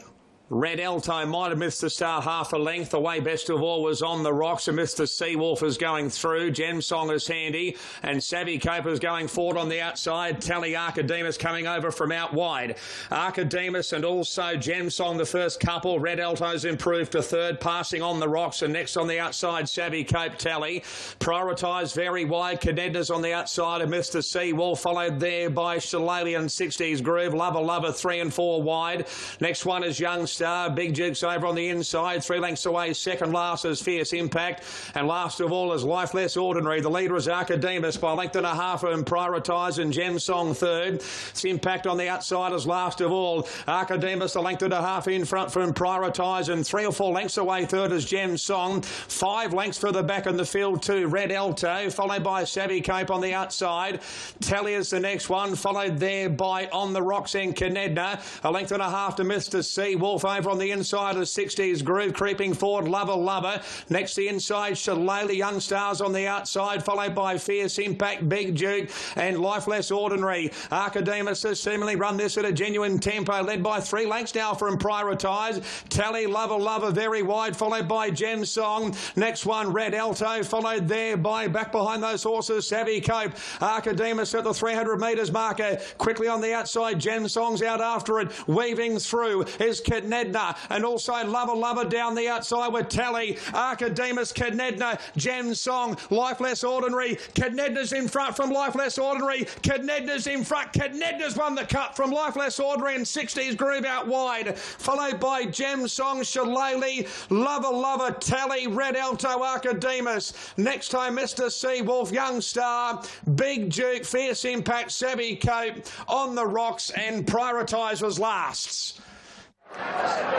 Red Alto might have missed the start half a length. The way best of all was On the Rocks, and Mr. Seawolf is going through. Gem Song is handy, and Savvy Cope is going forward on the outside. Tally Archidemus coming over from out wide. Archidemus and also Gem Song, the first couple. Red Alto's improved to third, passing On the Rocks, and next on the outside, Savvy Cope, Tally. Prioritised very wide. Cadedna's on the outside of Mr. Seawolf, followed there by Shillelagh and 60s Groove. Lover, 3 and 4 wide. Next one is Young Star. Big Jukes over on the inside. 3 lengths away. Second last is Fierce Impact. And last of all is Life Less Ordinary. The leader is Archidemus by a length and a half, and Prioritise and Gem Song third. It's Impact on the outside is last of all. Archidemus a length and a half in front from Prioritise, and 3 or 4 lengths away third is Gem Song. 5 lengths further back in the field too. Red Alto, followed by Savvy Cope on the outside. Tally is the next one, followed there by On the Rocks and Cadedna. A length and a half to Mr. Seawolf. Over on the inside of 60s Groove, creeping forward, Lover. Next the inside, Shillelagh, Young Stars on the outside, followed by Fierce Impact, Big Duke, and Life Less Ordinary. Archidemus has seemingly run this at a genuine tempo, led by 3 lengths now from Prioritise. Tally, Lover, very wide, followed by Gem Song. Next one, Red Alto, followed there by, back behind those horses, Savvy Cope. Archidemus at the 300 metres marker. Quickly on the outside, Gem Song's out after it. Weaving through is Cadedna, and also Lover down the outside with Tally. Archidemus, Cadedna, Gem Song, Life Less Ordinary. Cadedna's in front from Life Less Ordinary. Cadedna's in front. Cadedna's won the cup from Life Less Ordinary, and 60s Groove out wide. Followed by Gem Song, Shillelagh, Lover, Tally, Red Alto, Archidemus. Next time, Mr. Seawolf, Young Star, Big Duke, Fierce Impact, Savvy Cope, On the Rocks, and Prioritise was last.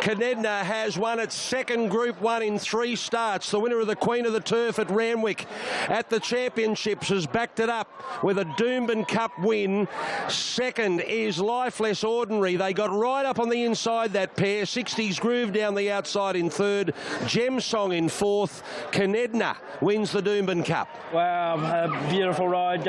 Cadedna has won its second Group 1 in 3 starts. The winner of the Queen of the Turf at Randwick at the Championships has backed it up with a Doomben Cup win. Second is Life Less Ordinary. They got right up on the inside, that pair. 60s Groove down the outside in third. Gem Song in fourth. Cadedna wins the Doomben Cup. Wow, a beautiful ride.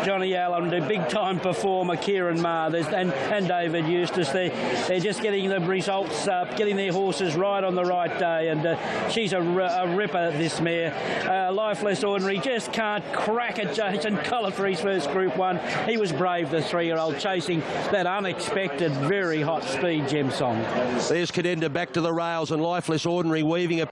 Johnny Allen, the big-time performer, Kieran Maher and David Eustace. They're just getting the results, getting their horses right on the right day, and she's a ripper, this mare. Life Less Ordinary just can't crack it. Jason Collett for his first Group 1. He was brave, the 3-year-old, chasing that unexpected, very hot speed Gem Song. There's Cadedna back to the rails, and Life Less Ordinary weaving a...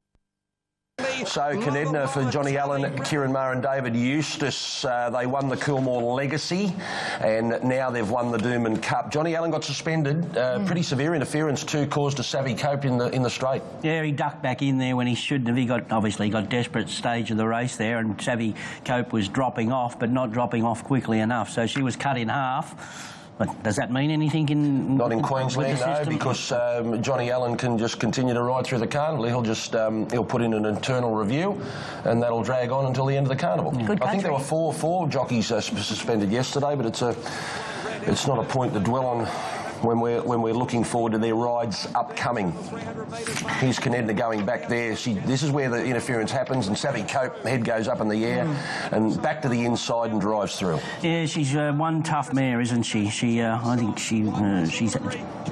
So Cadedna for Johnny Allen, Kieran Maher and David Eustace. They won the Coolmore Legacy, and now they've won the Doomben Cup. Johnny Allen got suspended. Pretty severe interference too, caused a Savvy Cope in the straight. Yeah, he ducked back in there when he shouldn't have. He got desperate stage of the race there, and Savvy Cope was dropping off, but not dropping off quickly enough. So she was cut in half. But does that mean anything in... Not in Queensland, no, because Johnny Allen can just continue to ride through the carnival. He'll just he'll put in an internal review, and that'll drag on until the end of the carnival. I think there were four jockeys suspended yesterday, but it's not a point to dwell on when we're looking forward to their rides upcoming. Here's Cadedna going back there. This is where the interference happens, and Savvy Cope, head goes up in the air and back to the inside and drives through. Yeah, she's one tough mare, isn't she? I think she's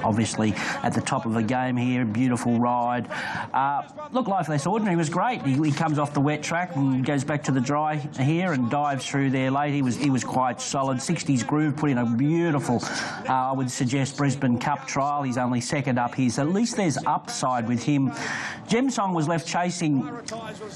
obviously at the top of the game here. Beautiful ride. Look, Life Less Ordinary was great. He comes off the wet track and goes back to the dry here and dives through there late. He was quite solid. 60s Groove put in a beautiful, I would suggest, Brisbane Cup trial. He's only second up here, so at least there's upside with him. Gemsong was left chasing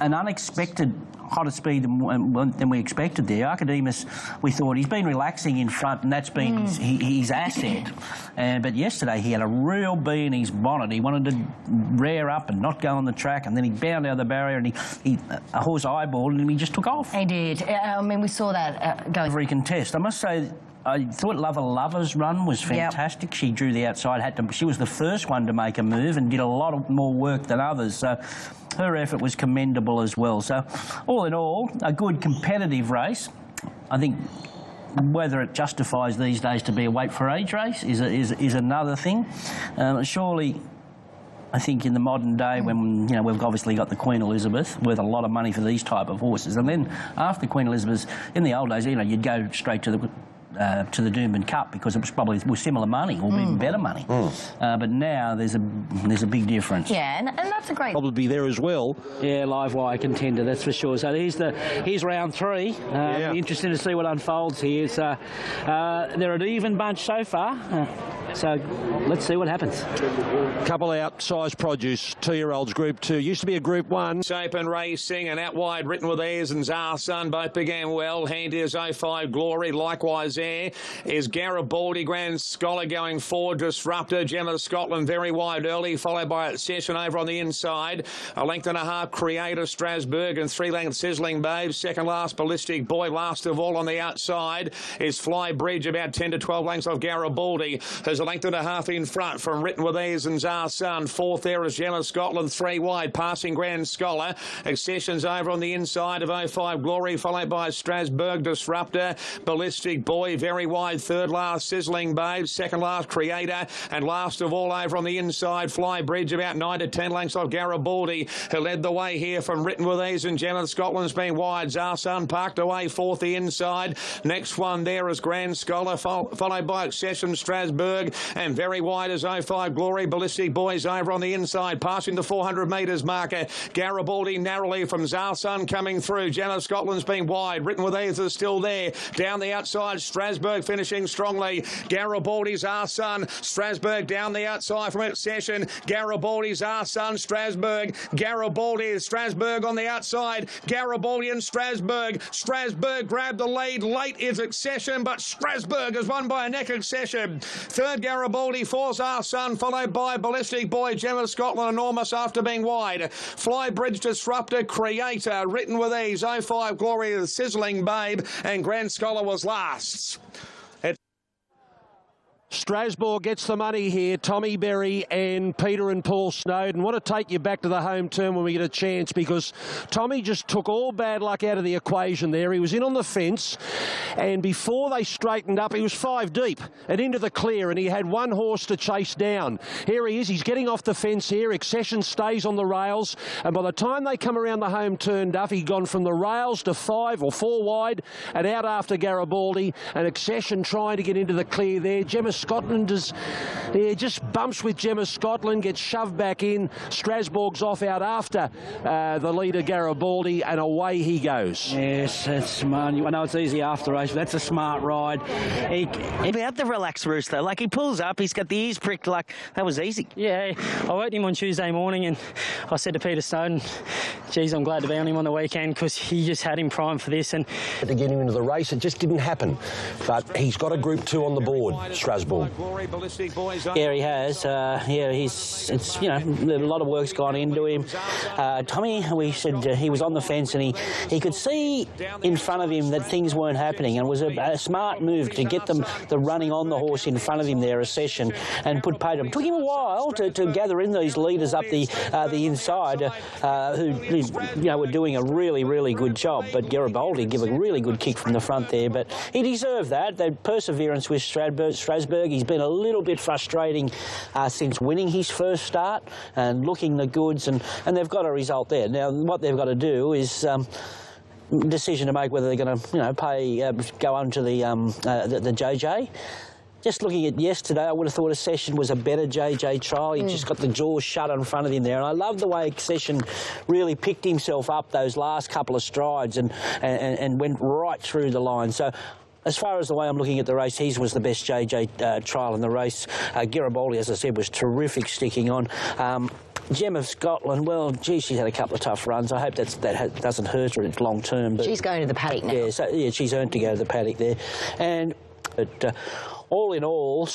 an unexpected hotter speed than we expected there. Archidemus, we thought he's been relaxing in front, and that's been his asset. But yesterday he had a real bee in his bonnet. He wanted to rear up and not go on the track, and then he bound out of the barrier, and a horse eyeballed him, and he just took off. He did. I mean, we saw that going. Every contest. I must say, I thought Lover's run was fantastic. Yep. She drew the outside. She was the first one to make a move and did a lot more work than others. So her effort was commendable as well. So all in all, a good competitive race. I think whether it justifies these days to be a weight for age race is another thing. Surely, I think in the modern day, when we've obviously got the Queen Elizabeth, worth a lot of money for these type of horses, and then after Queen Elizabeth, in the old days, you'd go straight to the Doomben Cup because it was probably similar money or even better money. But now there's a big difference. Yeah, and that's a great. Probably be there as well. Yeah, live wire contender, that's for sure. So here's round 3. Be interesting to see what unfolds here. So they're an even bunch so far. So let's see what happens. Couple outsized produce, 2-year-olds Group 2. Used to be a Group 1. Open racing and out wide written with Ayers and Zarsun. Both began well. Handy is 05 Glory. Likewise there is Garibaldi, Grand Scholar going forward. Disruptor, Gemma Scotland very wide early, followed by Session over on the inside. A length and a half Creator Strasbourg and 3 length Sizzling Babe. Second last Ballistic Boy. Last of all on the outside is Fly Bridge, about 10 to 12 lengths off Garibaldi. There's a length and a half in front from Written with Ayers and Zarsun. Fourth there is Gemma Scotland, 3 wide, passing Grand Scholar. Accessions over on the inside of 05 Glory, followed by Strasbourg Disruptor. Ballistic Boy, very wide. Third last Sizzling Babe. Second last Creator. And last of all over on the inside, Fly Bridge, about 9 to 10 lengths off Garibaldi, who led the way here from Written with Ayers and Gemma Scotland's been wide. Zarsun parked away fourth the inside. Next one there is Grand Scholar, followed by Accession Strasbourg. And very wide is 05 Glory. Ballistic Boys over on the inside, passing the 400 metres marker. Garibaldi narrowly from Zarsun coming through. Gemma Scotland's been wide. Written with Ayers is still there. Down the outside, Strasbourg finishing strongly. Garibaldi, Zarsun. Strasbourg down the outside from Accession. Garibaldi, Zarsun, Strasbourg. Garibaldi, Strasbourg on the outside. Garibaldi and Strasbourg. Strasbourg grabbed the lead. Late is Accession, but Strasbourg has won by a neck. Accession. Third Garibaldi, fourth Zarsun, followed by Ballistic Boy, Gemma Scotland, enormous after being wide. Fly Bridge Disruptor, Creator, Written with Ease, 05 Glory, Sizzling Babe, and Grand Scholar was last. Strasbourg gets the money here. Tommy Berry and Peter and Paul Snowden. Want to take you back to the home turn when we get a chance, because Tommy just took all bad luck out of the equation there. He was in on the fence, and before they straightened up, he was 5 deep and into the clear, and he had one horse to chase down. Here he is. He's getting off the fence here. Accession stays on the rails, and by the time they come around the home turn, Duffy gone from the rails to 5 or 4 wide and out after Garibaldi, and Accession trying to get into the clear there. Gemma Scotland just bumps with Gemma Scotland, gets shoved back in. Strasbourg's off out after the leader Garibaldi, and away he goes. Yes, that's smart. I know it's easy after race, but that's a smart ride. He had the relaxed rooster. Like, he pulls up, he's got the ears pricked, like, that was easy. Yeah, I woke him on Tuesday morning, and I said to Peter Snowden, geez, I'm glad to be on him on the weekend, because he just had him primed for this. And to get him into the race, it just didn't happen. But he's got a Group 2 on the board, Strasbourg. Yeah, he has. It's a lot of work's gone into him. Tommy, we said he was on the fence, and he could see in front of him that things weren't happening, and it was a smart move to get the running on the horse in front of him there, Accession, and put paid him. It took him a while to gather in these leaders up the inside, who were doing a really, really good job. But Garibaldi gave a really good kick from the front there, but he deserved that. The perseverance with Strasbourg. He's been a little bit frustrating since winning his first start and looking the goods, and they've got a result there. Now, what they've got to do is decision to make whether they're going to, go on to the JJ. Just looking at yesterday, I would have thought Accession was a better JJ trial. He just got the jaws shut in front of him there. And I love the way Accession really picked himself up those last couple of strides and went right through the line. So As far as the way I'm looking at the race, his was the best JJ trial in the race. Garibaldi, as I said, was terrific sticking on. Gem of Scotland, well, gee, she's had a couple of tough runs. I hope that doesn't hurt her long term. But she's going to the paddock now. Yeah, yeah, she's earned to go to the paddock there. And all in all,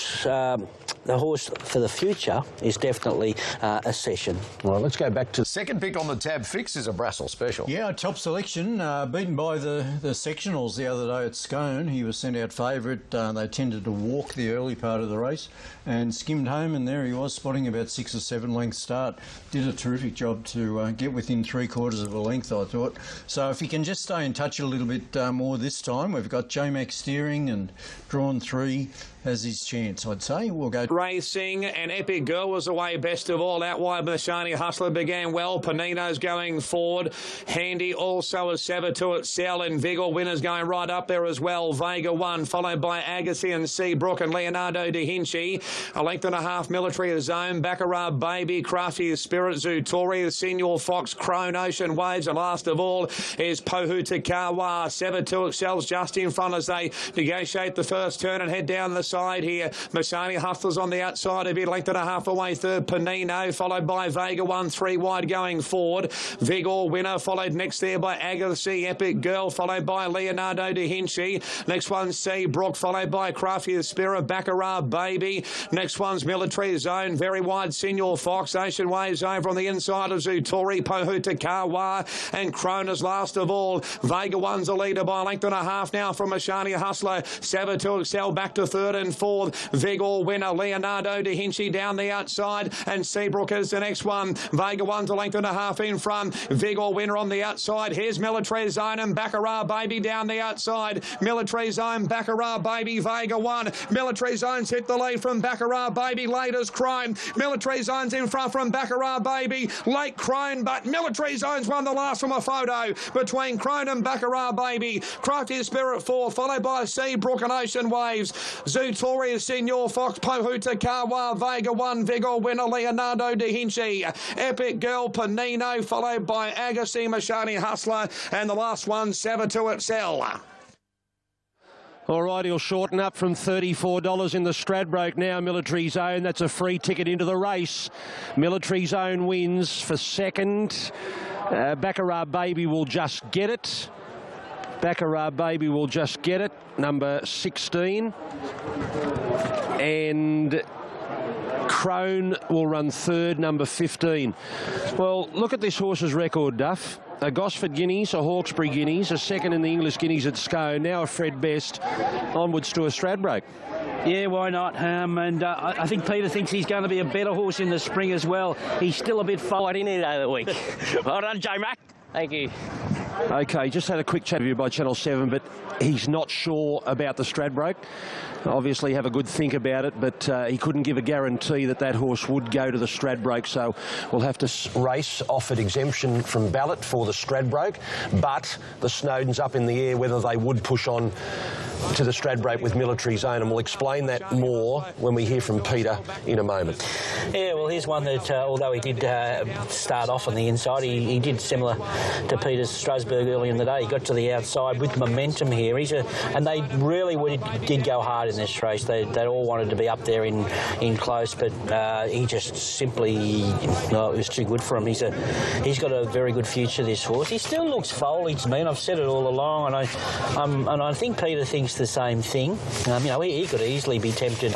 the horse for the future is definitely a Session. Well, let's go back to the second pick on the tab fix is a Brassel Special. Yeah, top selection, beaten by the sectionals the other day at Scone. He was sent out favourite. They tended to walk the early part of the race and skimmed home, and there he was, spotting about 6 or 7 length start. Did a terrific job to get within 3/4 of a length, I thought. So if he can just stay in touch a little bit more this time, we've got J-Max steering and drawn 3 has his chance, I'd say. We'll go. Racing, and Epic Girl was away best of all. Out wide, Mashani Hustler began well. Panino's going forward. Handy also a Saboteur Excel, and Vigor Winners going right up there as well. Vega 1, followed by Agassi and Seabrook and Leonardo da Vinci. A length and a half Military Zone. Baccarat Baby, Crafty Spirit, Zutori, Senior Fox, Crone, Ocean Waves, and last of all is Pohu Takawa. Saboteur Excel's just in front as they negotiate the first turn and head down the side here. Mashani Hustlers on the outside of it, length and a half away third. Panino, followed by Vega 1, 3 wide going forward. Vigor Winner, followed next there by Agassi, Epic Girl, followed by Leonardo da Vinci. Next one, Seabrook, followed by Crafty Spirit, Baccarat Baby. Next one's Military Zone, very wide Senior Fox. Ocean Waves over on the inside of Zutori, Pohu Takawa, and Krona's last of all. Vega 1's a leader by a length and a half now from Mashani Hustler. Saboteur Excel back to third and fourth. Vigor Winner, Leonardo da Vinci down the outside, and Seabrook is the next one. Vega 1's a length and a half in front. Vigor Winner on the outside. Here's Military Zone and Baccarat Baby down the outside. Military Zone, Baccarat Baby, Vega 1. Military Zone's hit the lead from Baccarat Baby. Late as Crone. Military Zone's in front from Baccarat Baby. Late Crone, but Military Zone's won the last from a photo between Crone and Baccarat Baby. Crafty Spirit 4, followed by Seabrook and Ocean Waves. Zutori, Senior Fox, Pohu Takawa, Vega 1, Vigor Winner, Leonardo da Vinci. Epic Girl, Panino, followed by Agassi, Mashani Hustler, and the last one, Saboteur Excel. All right, he'll shorten up from $34 in the Stradbroke now. Military Zone, that's a free ticket into the race. Military Zone wins for second. Baccarat Baby will just get it. Baccarat Baby will just get it, number 16. And Crone will run third, number 15. Well, look at this horse's record, Duff. A Gosford Guineas, a Hawkesbury Guineas, a second in the English Guineas at Scone, now a Fred Best, onwards to a Stradbroke. Yeah, why not? And I think Peter thinks he's going to be a better horse in the spring as well. He's still a bit forward in it over the week. Well done, J-Mac. Thank you. OK, just had a quick chat with you by Channel 7, but he's not sure about the Stradbroke. Obviously have a good think about it, but he couldn't give a guarantee that that horse would go to the Stradbroke, so we'll have to... Race offered exemption from ballot for the Stradbroke, but the Snowdens up in the air whether they would push on to the Stradbroke with Military Zone, and we'll explain that more when we hear from Peter in a moment. Yeah, well, here's one that, although he did start off on the inside, he did similar to Peter's Strasbourg early in the day. He got to the outside with momentum here. And they really did go hard in this race. They all wanted to be up there in close, but he just simply, it was too good for him. He's got a very good future, this horse. He still looks foaly to me, and I've said it all along, and I think Peter thinks the same thing. He could easily be tempted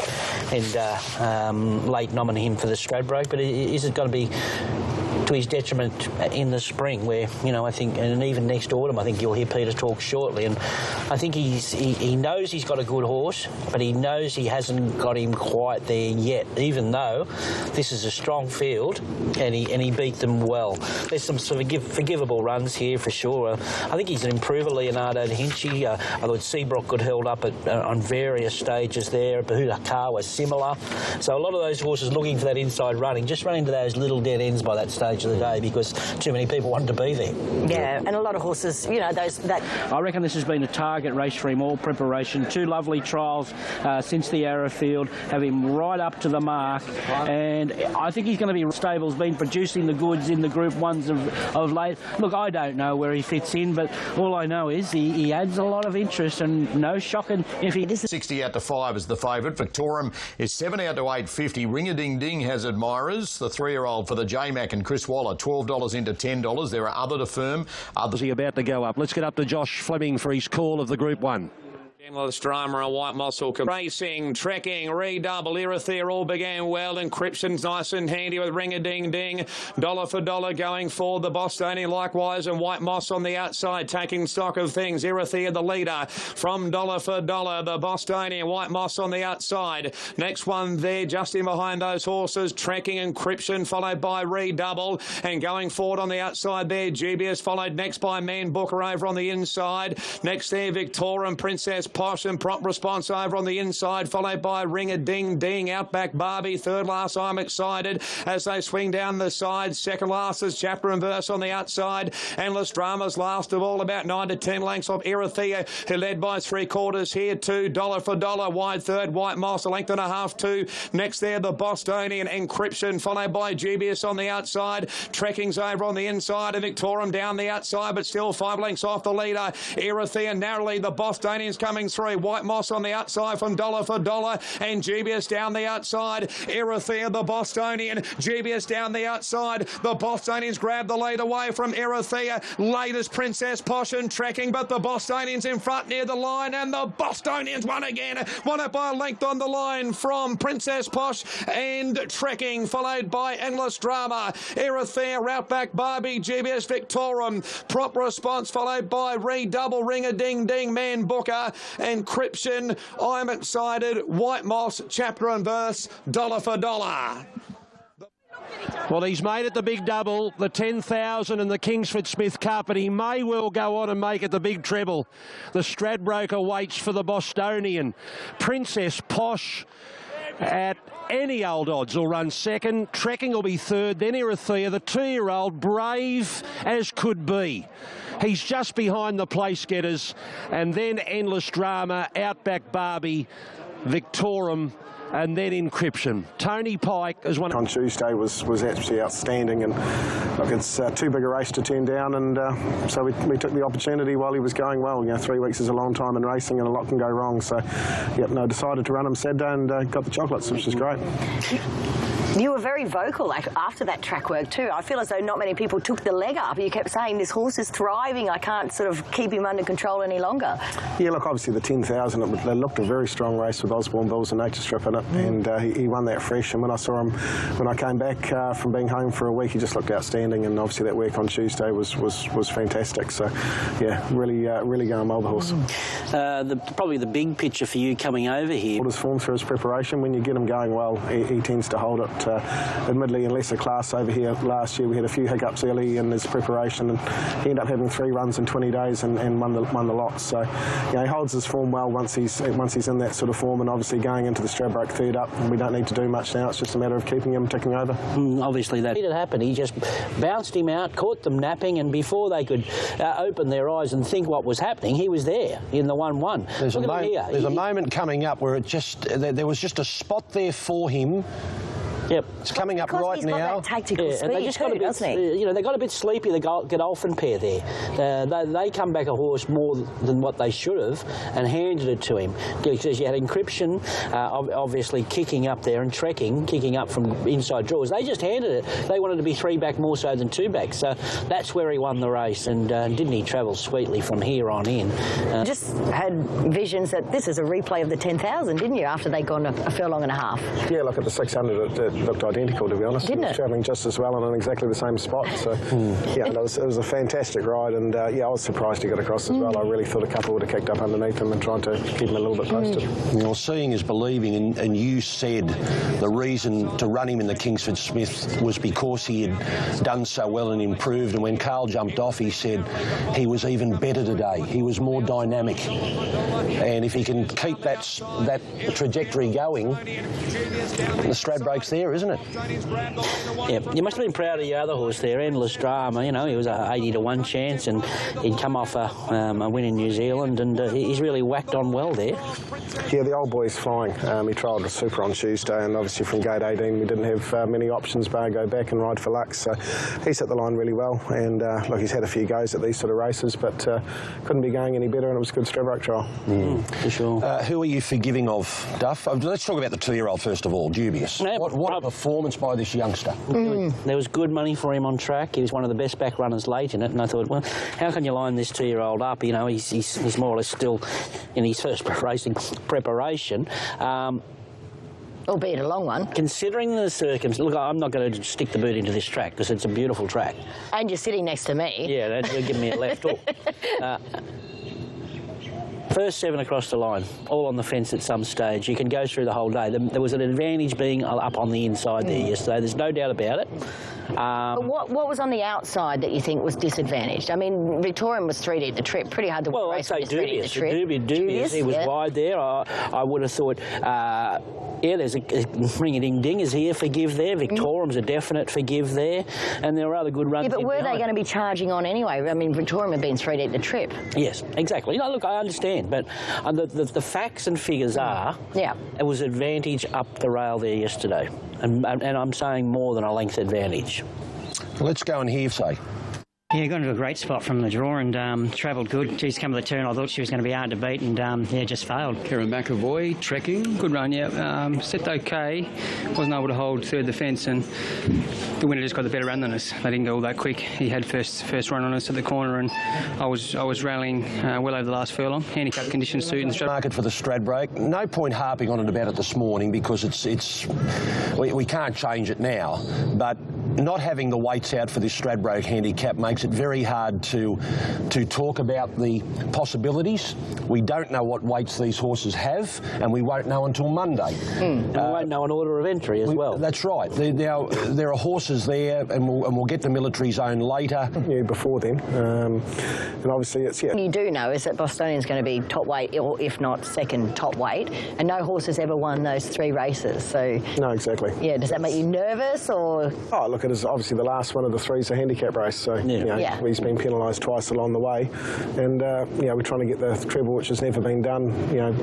and late nominate him for the Stradbroke, but is it going to be to his detriment in the spring, where, I think, and even next autumn, I think you'll hear Peter talk shortly, and I think he knows he's got a good horse, but he knows he hasn't got him quite there yet, even though this is a strong field, and he beat them well. There's some forgivable runs here for sure. I think he's an improver, Leonardo da Vinci. I thought Seabrook got held up on various stages there. Bahudakar was similar. So a lot of those horses looking for that inside running, just running to those little dead ends by that stage stage of the day because too many people wanted to be there. Yeah, and a lot of horses, you know, I reckon this has been a target race for him all preparation. 2 lovely trials since the Arrowfield, have him right up to the mark, and I think he's going to be stables, been producing the goods in the Group 1s of late. Look, I don't know where he fits in, but all I know is he adds a lot of interest, and no shocking if he... 60 out to 5 is the favourite. Victorium is 7 out to 8.50. Ring-a-ding-ding has admirers. The 3-year-old for the J-Mac and Chris Waller, $12 into $10. There are other to firm. Others are about to go up. Let's get up to Josh Fleming for his call of the Group 1. Endless Drama and White Moss will come. Racing, Trekking, Redouble, Erythea all began well. Encryption's nice and handy with Ring-a-Ding-Ding. Dollar for Dollar going forward. The Bostonian likewise, and White Moss on the outside taking stock of things. Erythea the leader from Dollar for Dollar. The Bostonian, White Moss on the outside. Next one there just in behind those horses. Trekking, Encryption followed by Redouble, and going forward on the outside there Dubious, followed next by Man Booker over on the inside. Next there Victorian, Princess Posh and Prompt Response over on the inside, followed by Ring-a-Ding-Ding. Outback Barbie, third last, I'm Excited, as they swing down the side. Second last is Chapter and Verse on the outside. Endless Dramas last of all, about 9 to 10 lengths of Erythea, who led by 3/4 here too. Dollar for Dollar, wide third. White Moss, a length and a half too. Next there, the Bostonian, Encryption, followed by Dubious on the outside. Trekking's over on the inside, and Victorium down the outside, but still 5 lengths off the leader. Erythea narrowly, the Bostonian's coming through. White Moss on the outside from Dollar for Dollar, and Dubious down the outside. Erythea, the Bostonian. Dubious down the outside. The Bostonians grab the lead away from Erythea. Latest Princess Posh and Trekking, but the Bostonians in front near the line, and the Bostonians won again. Won it by a length on the line from Princess Posh and Trekking, followed by Endless Drama. Erythea, Outback Barbie, Dubious, Victorium. Prompt Response followed by Redouble, Ring-a-Ding-Ding, Man Booker, and Encryption, I'm Excited, White Moss, Chapter and Verse, Dollar for Dollar. Well, he's made it the big double, the 10,000 and the Kingsford Smith Cup, and he may well go on and make it the big treble. The Stradbroker waits for the Bostonian. Princess Posh at any old odds will run second. Trekking will be third, then Erythea, the 2-year-old, brave as could be. He's just behind the place getters, and then Endless Drama, Outback Barbie, Victorium, and then Encryption. Tony Pike is one. On Tuesday was actually outstanding, and look, it's too big a race to turn down, and so we took the opportunity while he was going well. You know, 3 weeks is a long time in racing, and a lot can go wrong. So, yep, no, decided to run him Saturday and got the chocolates, which is great. You were very vocal after that track work too. I feel as though not many people took the leg up. You kept saying, this horse is thriving. I can't sort of keep him under control any longer. Yeah, look, obviously the 10,000, they looked a very strong race with Osborne Bills and Nature Strip in it, and he won that fresh. And when I saw him, when I came back from being home for a week, he just looked outstanding. And obviously that work on Tuesday was fantastic. So, yeah, really going well, the horse. Probably the big picture for you coming over here. What his form through his preparation, when you get him going well, he tends to hold it. Admittedly, in lesser class over here last year, we had a few hiccups early in his preparation, and he ended up having 3 runs in 20 days and won the lot. So, you know, he holds his form well once he's in that sort of form, and obviously going into the Stradbroke third up, we don't need to do much now. It's just a matter of keeping him ticking over. Obviously, that did happen. He just bounced him out, caught them napping, and before they could open their eyes and think what was happening, he was there in the 1-1. There's a moment coming up where there was just a spot there for him. Yep. It's coming up right now. Got that tactical speed, and they just got a bit, doesn't he? You know, they got a bit sleepy, the Godolphin pair there. They come back a horse more than what they should have and handed it to him. Because you had Encryption, obviously kicking up there, and Trekking, kicking up from inside draws. They just handed it. They wanted to be 3 back more so than 2 back. So that's where he won the race, and didn't he travel sweetly from here on in? Just had visions that this is a replay of the 10,000, didn't you, after they'd gone a furlong and a half? Yeah, look, at the 600, it looked identical, to be honest. Didn't it was travelling just as well and in exactly the same spot. So, yeah, it was a fantastic ride, and yeah, I was surprised he got across as well. I really thought a couple would have kicked up underneath him and tried to keep him a little bit posted. Well, seeing is believing, and you said the reason to run him in the Kingsford Smith was because he had done so well and improved, and when Carl jumped off, he said he was even better today. He was more dynamic, and if he can keep that trajectory going, the Stradbroke's there. there, isn't it? Yeah, you must have been proud of your other horse there, Endless Drama. You know, he was a 80 to 1 chance, and he'd come off a win in New Zealand, and he's really whacked on well there. Yeah, the old boy's flying. He trialled a Super on Tuesday, and obviously from gate 18 we didn't have many options bar go back and ride for luck, so he's hit the line really well, and look, he's had a few goes at these sort of races, but couldn't be going any better, and it was a good Stradbroke trial. For sure. Who are you forgiving of, Duff? Let's talk about the 2-year-old first of all, Dubious. What a performance by this youngster. There was good money for him on track. He was one of the best back runners late in it, and I thought, well, how can you line this 2-year-old up? You know, he's more or less still in his first racing preparation. Albeit a long one. Considering the circumstances, look, I'm not going to stick the boot into this track because it's a beautiful track. And you're sitting next to me. Yeah, that'll give me a left hook. First 7 across the line, all on the fence at some stage. You can go through the whole day. There was an advantage being up on the inside there yesterday. There's no doubt about it. But what was on the outside that you think was disadvantaged? I mean, Victorian was 3 deep the trip. Pretty hard to Well, I'd say Dubious. Dubious. He was wide there. I would have thought, yeah, there's a ring-a-ding-ding is here, forgive there. Victorium's a definite forgive there. And there were other good runs. Yeah, but were they going to be charging on anyway? I mean, Victorian had been 3 deep the trip. Yes, exactly. No, look, I understand. But the facts and figures are, it was advantage up the rail there yesterday. And I'm saying more than a length advantage. Let's go and hear say. Yeah, got into a great spot from the draw and travelled good. She's come to the turn. I thought she was going to be hard to beat and, yeah, just failed. Kieran McAvoy, trekking. Good run, yeah. Set okay. Wasn't able to hold third the fence and the winner just got the better run than us. They didn't go all that quick. He had first run on us at the corner and I was rallying well over the last furlong. Handicap conditions suit and market for the Stradbroke. No point harping on it about it this morning because we can't change it now, but not having the weights out for this Stradbroke handicap makes it very hard to talk about the possibilities. We don't know what weights these horses have, and we won't know until Monday. And we won't know an order of entry as well. That's right. Now there are horses there, and we'll get the military zone later. Yeah, before then, and obviously it's What you do know is that Bostonian's going to be top weight, or if not second top weight, and no horse has ever won those 3 races. So no, exactly. Yeah, does that make you nervous or? Oh, look, it is obviously the last one of the 3's a handicap race, so you know, he's been penalised twice along the way, and you know, we're trying to get the treble, which has never been done, you know,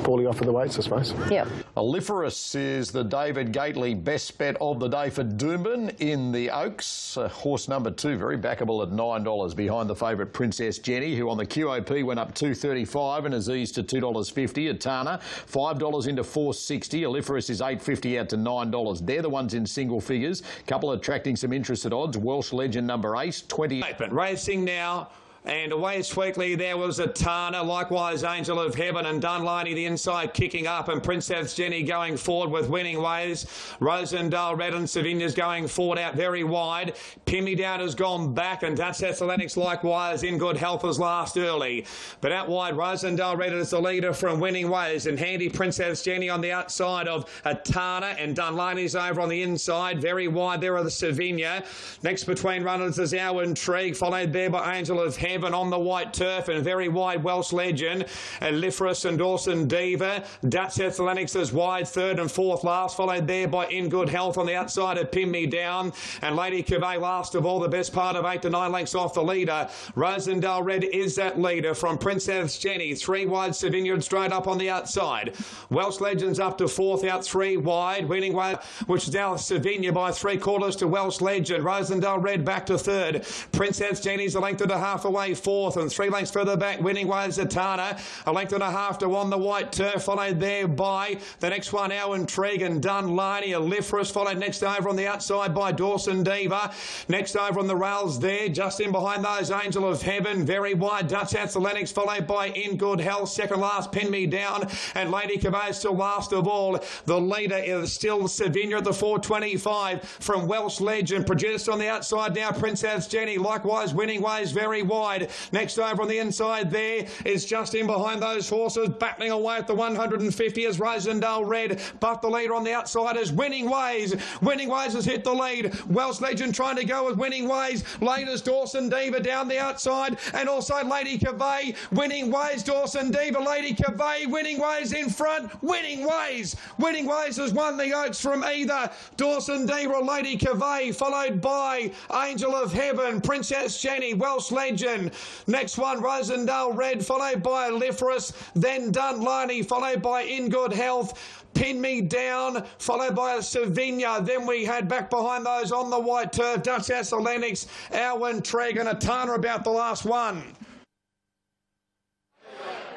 poorly off of the weights, I suppose. Yeah. Aliferous is the David Gately best bet of the day for Doomben in the Oaks. Horse number 2, very backable at $9 behind the favourite Princess Jenny, who on the QOP went up $2.35 and has eased to $2.50. Atana $5 into $4.60. Aliferous is $8.50 out to $9. They're the ones in single figures. Couple attracting some interest at odds. Welsh Legend number 8, 20. Racing now. And away sweetly there was Atana, likewise Angel of Heaven and Dunlaney the inside kicking up and Princess Jenny going forward with winning ways. Rosendale Red and Savina's going forward out very wide. Pimmy Down has gone back and Dutch Athletics likewise in good health as last early. But out wide Rosendale Red is the leader from winning ways and handy Princess Jenny on the outside of Atana and Dunlaney's over on the inside. Very wide there are the Savina. Next between runners is Our Intrigue, followed there by Angel of Heaven on the white turf and very wide Welsh Legend. Aliferous and Dawson Diva. Dutch Athletics is wide third and fourth last, followed there by In Good Health on the outside of Pin Me Down. And Lady Cavay last of all, the best part of 8 to 9 lengths off the leader. Rosendale Red is that leader from Princess Jenny. 3 wide, Savigny straight up on the outside. Welsh Legends up to fourth, out 3 wide. Winning way, which is now Savigny by 3/4 to Welsh Legend. Rosendale Red back to third. Princess Jenny's a length and a half away fourth and 3 lengths further back. Winning ways Atana, a length and a half to on the white turf, followed there by the next one, Our Intrigue and Dunlaney. Aliferous followed next over on the outside by Dawson Diva. Next over on the rails there, just in behind those, Angel of Heaven. Very wide, Dutch Athletics, followed by In Good Health. Second last, Pin Me Down. And Lady Cavay still last of all. The leader is still Savigny at the 4.25 from Welsh Legend. Produced on the outside now, Princess Jenny. Likewise, Winning Ways very wide. wide. Next over on the inside there is just in behind those horses, battling away at the 150 as Rosendale Red, but the leader on the outside is Winning Ways. Winning Ways has hit the lead. Welsh Legend trying to go with Winning Ways. Latest Dawson Diva down the outside, and also Lady Cavay. Winning Ways, Dawson Diva, Lady Cavay. Winning Ways in front. Winning Ways. Winning Ways has won the Oaks from either Dawson Diva or Lady Cavay, followed by Angel of Heaven, Princess Jenny, Welsh Legend. Next one, Rosendale Red, followed by Liferous, then Dunlani, followed by In Good Health. Pin Me Down, followed by a Savinia. Then we had back behind those on the white turf, Dutch Ass Lennox, Alwyn Treg and a Tana about the last one.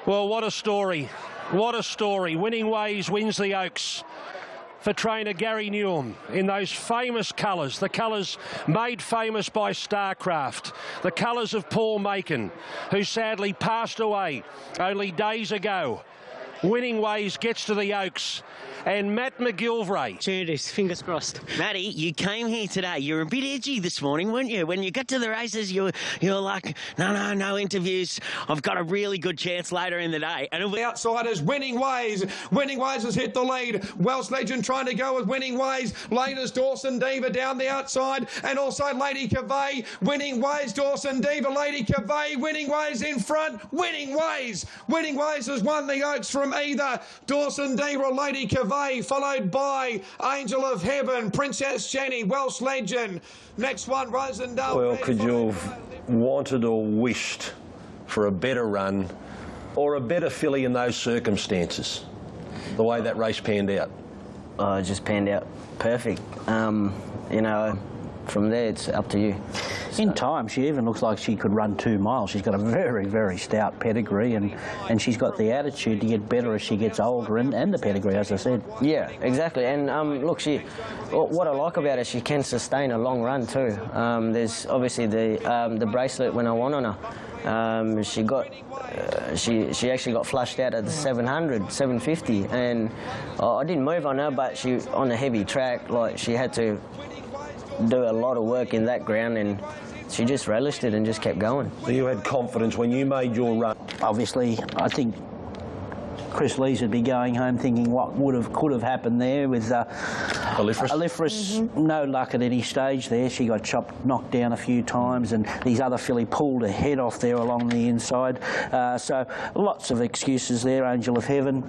Well, what a story. What a story. Winning Ways wins the Oaks for trainer Gary Newham in those famous colours, the colours made famous by Starcraft, the colours of Paul Macon, who sadly passed away only days ago. Winning Ways gets to the Oaks, and Matt McGilvray. Cheers, fingers crossed. Matty, you came here today. You were a bit edgy this morning, weren't you? When you got to the races, you were like, no interviews. I've got a really good chance later in the day. And the outsiders, Winning Ways. Winning Ways has hit the lead. Welsh Legend trying to go with Winning Ways. Latest Dawson Diva down the outside, and also Lady Cavay. Winning Ways, Dawson Diva, Lady Cavay. Winning Ways in front. Winning Ways. Winning Ways has won the Oaks from either Dawson Diva or Lady Cavay, followed by Angel of Heaven, Princess Jenny, Welsh Legend. Next one, Rosendale. Well, could you have wanted or wished for a better run or a better filly in those circumstances, the way that race panned out? Oh, it just panned out perfect. You know, from there it's up to you. In time, she even looks like she could run 2 miles. She's got a very, very stout pedigree, and she's got the attitude to get better as she gets older, and the pedigree, as I said. Yeah, exactly. And look, what I like about her, she can sustain a long run too. There's obviously the bracelet when I won on her. She actually got flushed out at the 700, 750, and I didn't move on her, but she on a heavy track, like she had to do a lot of work in that ground, and she just relished it and just kept going. So you had confidence when you made your run? Obviously, I think Chris Lees would be going home thinking what could have happened there with Liferous. No luck at any stage there. She got knocked down a few times, and these other filly pulled her head off there along the inside. So lots of excuses there, Angel of Heaven,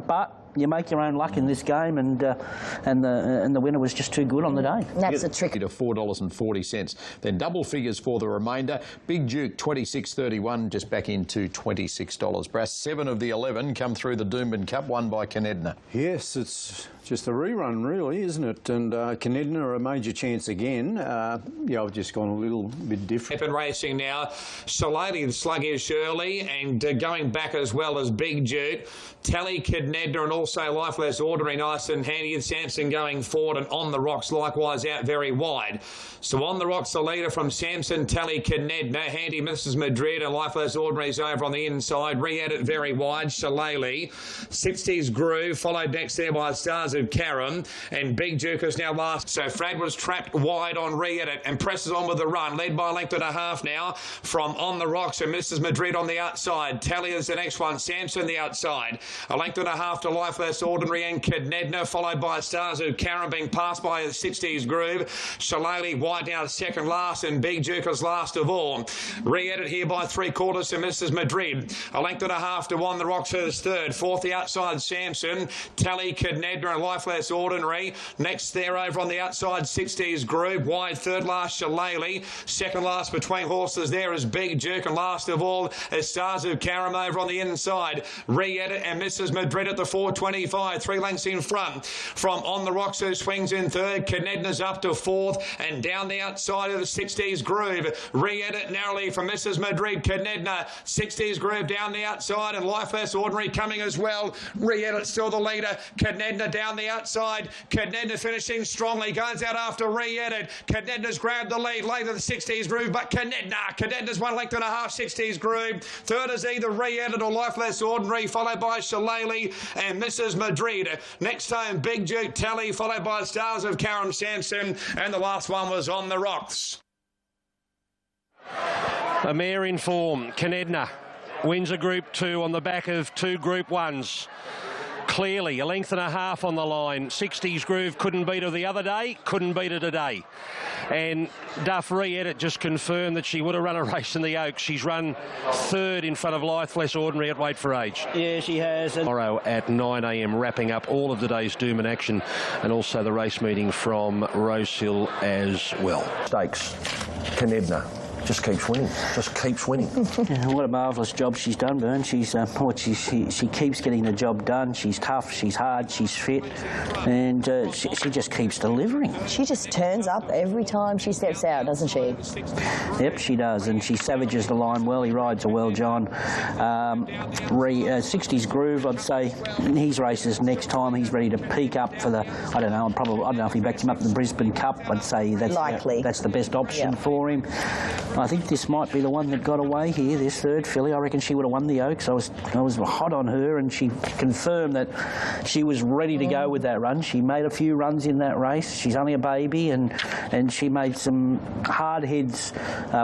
but you make your own luck in this game, and the winner was just too good on the day. That's a trick. To $4.40. Then double figures for the remainder. Big Duke $26.31, just back into $26. Brass 7 of the 11 come through the Doomben Cup, won by Canedna. Yes, it's just a rerun, really, isn't it? And Canedna are a major chance again. Yeah, I've just gone a little bit different. Pepin racing now. Shillelagh, Sluggish early, and going back as well as Big Duke. Tally, Canedna, and also Lifeless Ordinary, nice and handy. And Samson going forward, and On the Rocks likewise out very wide. So On the Rocks, the leader from Samson, Tally, Canedna, handy Mrs. Madrid, and Lifeless Ordinary's over on the inside. Re-edit very wide. Shillelagh, 60s Groove, followed next there by Stars of Karam, and Big Duke is now last. So Frad was trapped wide on re-edit and presses on with the run, led by a length and a half now from On the Rocks and Mrs. Madrid on the outside. Tally is the next one, Samson the outside. A length and a half to Lifeless Ordinary and Canedna, followed by Stars of Karam being passed by a 60s Groove. Shillelagh wide now second last, and Big Duke is last of all. Re-edit here by 3/4 to Mrs. Madrid. A length and a half to On the Rocks is third. Fourth the outside Samson, Tally, Canedna and Lifeless Ordinary. Next there over on the outside 60s Groove. Wide third last Shillelagh. Second last between horses there is Big Duke, and last of all is Stars of Karam over on the inside. Re-edit and Mrs. Madrid at the 4:25, 3 lengths in front from On the Rocks, who swings in third. Canedna's up to fourth, and down the outside of the 60s Groove. Re-edit narrowly from Mrs. Madrid. Canedna, 60s Groove down the outside, and Lifeless Ordinary coming as well. Re-edit still the leader. Canedna down the outside. Canedna finishing strongly, goes out after Re-edit. Canedna's grabbed the lead later the 60s Groove, but Canedna's 1 length and a half 60s Groove. Third is either Re-edit or Lifeless Ordinary, followed by Shillelagh and Mrs. Madrid. Next home, Big Duke, Tally, followed by Stars of Karam, Samson, and the last one was On the Rocks. A mare in form, Canedna, wins a Group 2 on the back of 2 Group 1s. Clearly, a length and a half on the line. 60s Groove couldn't beat her the other day, couldn't beat her today. And Duff Re-Edit just confirmed that she would have run a race in the Oaks. She's run 3rd in front of Life Less Ordinary at Weight for Age. Yeah, she has. Tomorrow at 9 a.m, wrapping up all of today's Doom and Action, and also the race meeting from Rosehill as well. Stakes, Canedna. Just keeps winning. Just keeps winning. Yeah, what a marvellous job she's done, Bern. She's she keeps getting the job done. She's tough, she's hard, she's fit, and she just keeps delivering. She just turns up every time she steps out, doesn't she? Yep, she does, and she savages the line well. He rides her well, John. 60s Groove, I'd say his races next time. He's ready to peak up for the. I don't know if he backs him up in the Brisbane Cup. I'd say that's likely. That's the best option for him. I think this might be the one that got away here, this 3rd filly. I reckon she would have won the Oaks. I was hot on her, and she confirmed that she was ready to go with that run. She made a few runs in that race. She's only a baby, and she made some hard heads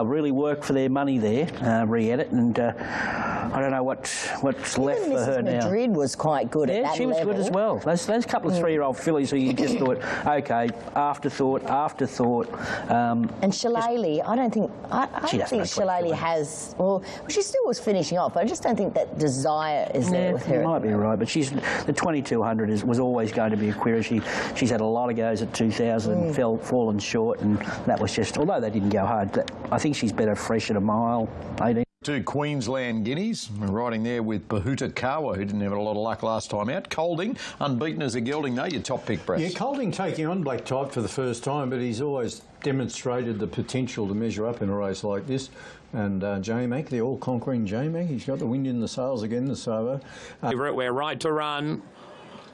really work for their money there, Re-Edit, and I don't know what's left for her now. Madrid was quite good at that Yeah, she was good as well. Those couple of 3-year-old fillies who you just thought, OK, afterthought. And Shillelagh, I don't think Shillelagh has. Well, she still was finishing off. I just don't think that desire is there with her. You might be right, but the 2200 was always going to be a query. She's had a lot of goes at 2000 and fallen short, and that was just. Although they didn't go hard, I think she's better fresh at a mile 18. 2 Queensland Guineas. We're riding there with Bahuta Kawa, who didn't have a lot of luck last time out. Colding, unbeaten as a gelding, though, your top pick, Brass. Yeah, Colding taking on Black Type for the first time, but he's always demonstrated the potential to measure up in a race like this. And J-Mac, the all-conquering J-Mac, he's got the wind in the sails again, the Savo. We're right to run.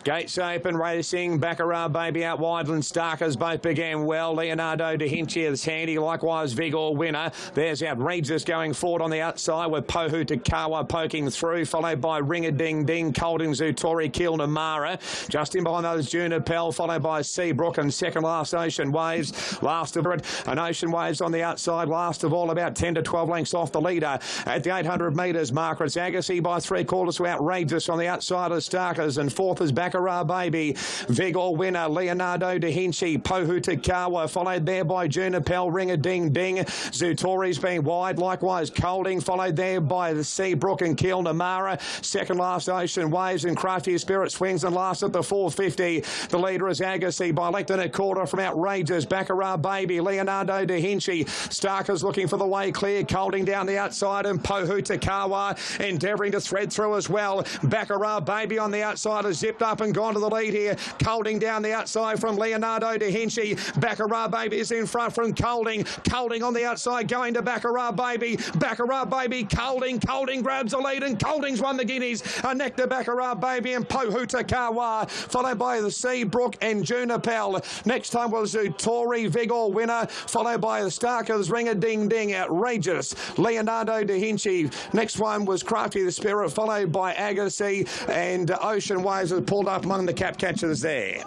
Gates open, racing, Baccarat Baby out wide, and Starkers both began well. Leonardo da Vinci is handy, likewise Vigor winner. There's Outrageous going forward on the outside with Pohu Takawa poking through, followed by Ringa Ding Ding, Colding Zutori, Kilnamara. Just in behind those Junipel, followed by Seabrook, and second last Ocean Waves. Last of it, an Ocean Waves on the outside, last of all about 10 to 12 lengths off the leader. At the 800 metres marker, it's Agassi by 3/4 to Outrageous on the outside of Starkers, and fourth is Baccarat Baby. Vigor winner, Leonardo da Vinci, Pohu Takawa, followed there by Junipel, Ringa Ding Ding. Zutori's been wide, likewise Colding, followed there by the Seabrook and Kilnamara. Second last Ocean Waves, and Crafty Spirit swings, and last at the 450. The leader is Agassi by length and a quarter from Outrageous. Baccarat Baby, Leonardo da Vinci. Starkers looking for the way clear, Colding down the outside, and Pohu Takawa endeavouring to thread through as well. Baccarat Baby on the outside has zipped up and gone to the lead here. Colding down the outside from Leonardo da Vinci. Baccarat Baby is in front from Colding. Colding on the outside going to Baccarat Baby. Baccarat Baby, Colding. Colding grabs the lead, and Colding's won the Guineas. A neck to Baccarat Baby and Pohu Takawa, followed by the Seabrook and Junipel. Next time was Zutori, Vigor winner, followed by the Starkers, Ringa Ding Ding, Outrageous, Leonardo da Vinci. Next one was Crafty the Spirit, followed by Agassi, and Ocean Waves has pulled up among the cap catchers there.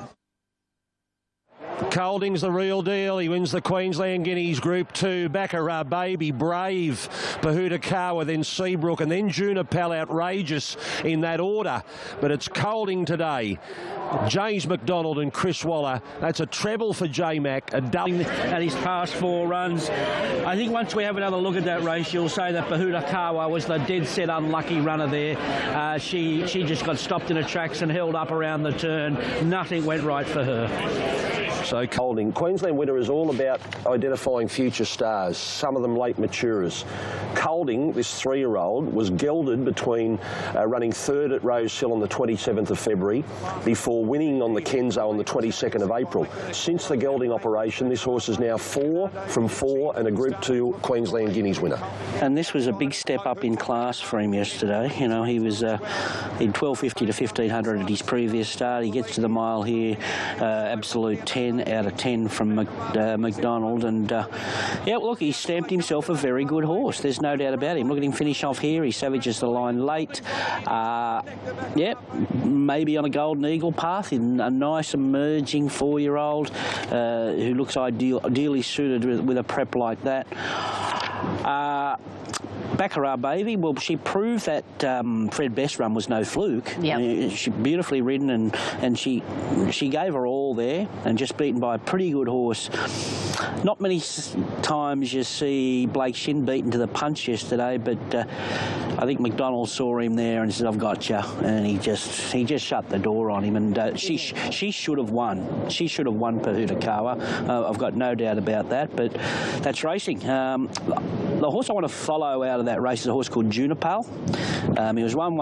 Colding's the real deal. He wins the Queensland Guineas Group 2. Baccarat Baby, Brave, Bahuta Kawa, then Seabrook, and then Junipel, Outrageous in that order. But it's Colding today. James McDonald and Chris Waller. That's a treble for J-Mac, a double. At his past 4 runs. I think once we have another look at that race, you'll say that Bahuta Kawa was the dead set unlucky runner there. She just got stopped in the tracks and held up around the turn. Nothing went right for her. So Colding, Queensland winner is all about identifying future stars, some of them late maturers. Colding, this 3-year-old, was gelded between running 3rd at Rosehill on the 27th of February before winning on the Kenzo on the 22nd of April. Since the gelding operation, this horse is now 4 from 4 and a Group 2 Queensland Guineas winner. And this was a big step up in class for him yesterday. You know, he was in 1250 to 1500 at his previous start. He gets to the mile here, absolute 10 out of 10 from McDonald, and yeah, look, he stamped himself a very good horse. There's no doubt about him. Look at him finish off here. He savages the line late. Yeah, maybe on a Golden Eagle path in a nice emerging 4-year-old who looks ideally suited with a prep like that. Baccarat Baby, well, she proved that Fred Best run was no fluke. Yep. She beautifully ridden, and she gave her all there, and just beaten by a pretty good horse. Not many times you see Blake Shin beaten to the punch yesterday, but I think McDonald saw him there and said, "I've got you," and he just shut the door on him. And she should have won. She should have won Pahutakawa. I've got no doubt about that. But that's racing. The horse I want to follow out of that race is a horse called Junipal. He was one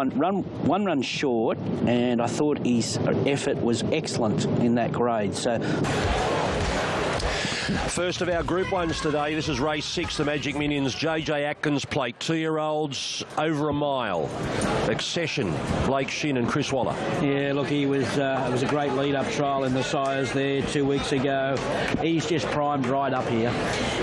run short, and I thought his effort was excellent in that grade. So. First of our Group 1s today, this is race 6, the Magic Minions, JJ Atkins plate, 2-year-olds over a mile. Accession, Blake Shin and Chris Waller. Yeah, look, it was a great lead-up trial in the sires there 2 weeks ago. He's just primed right up here.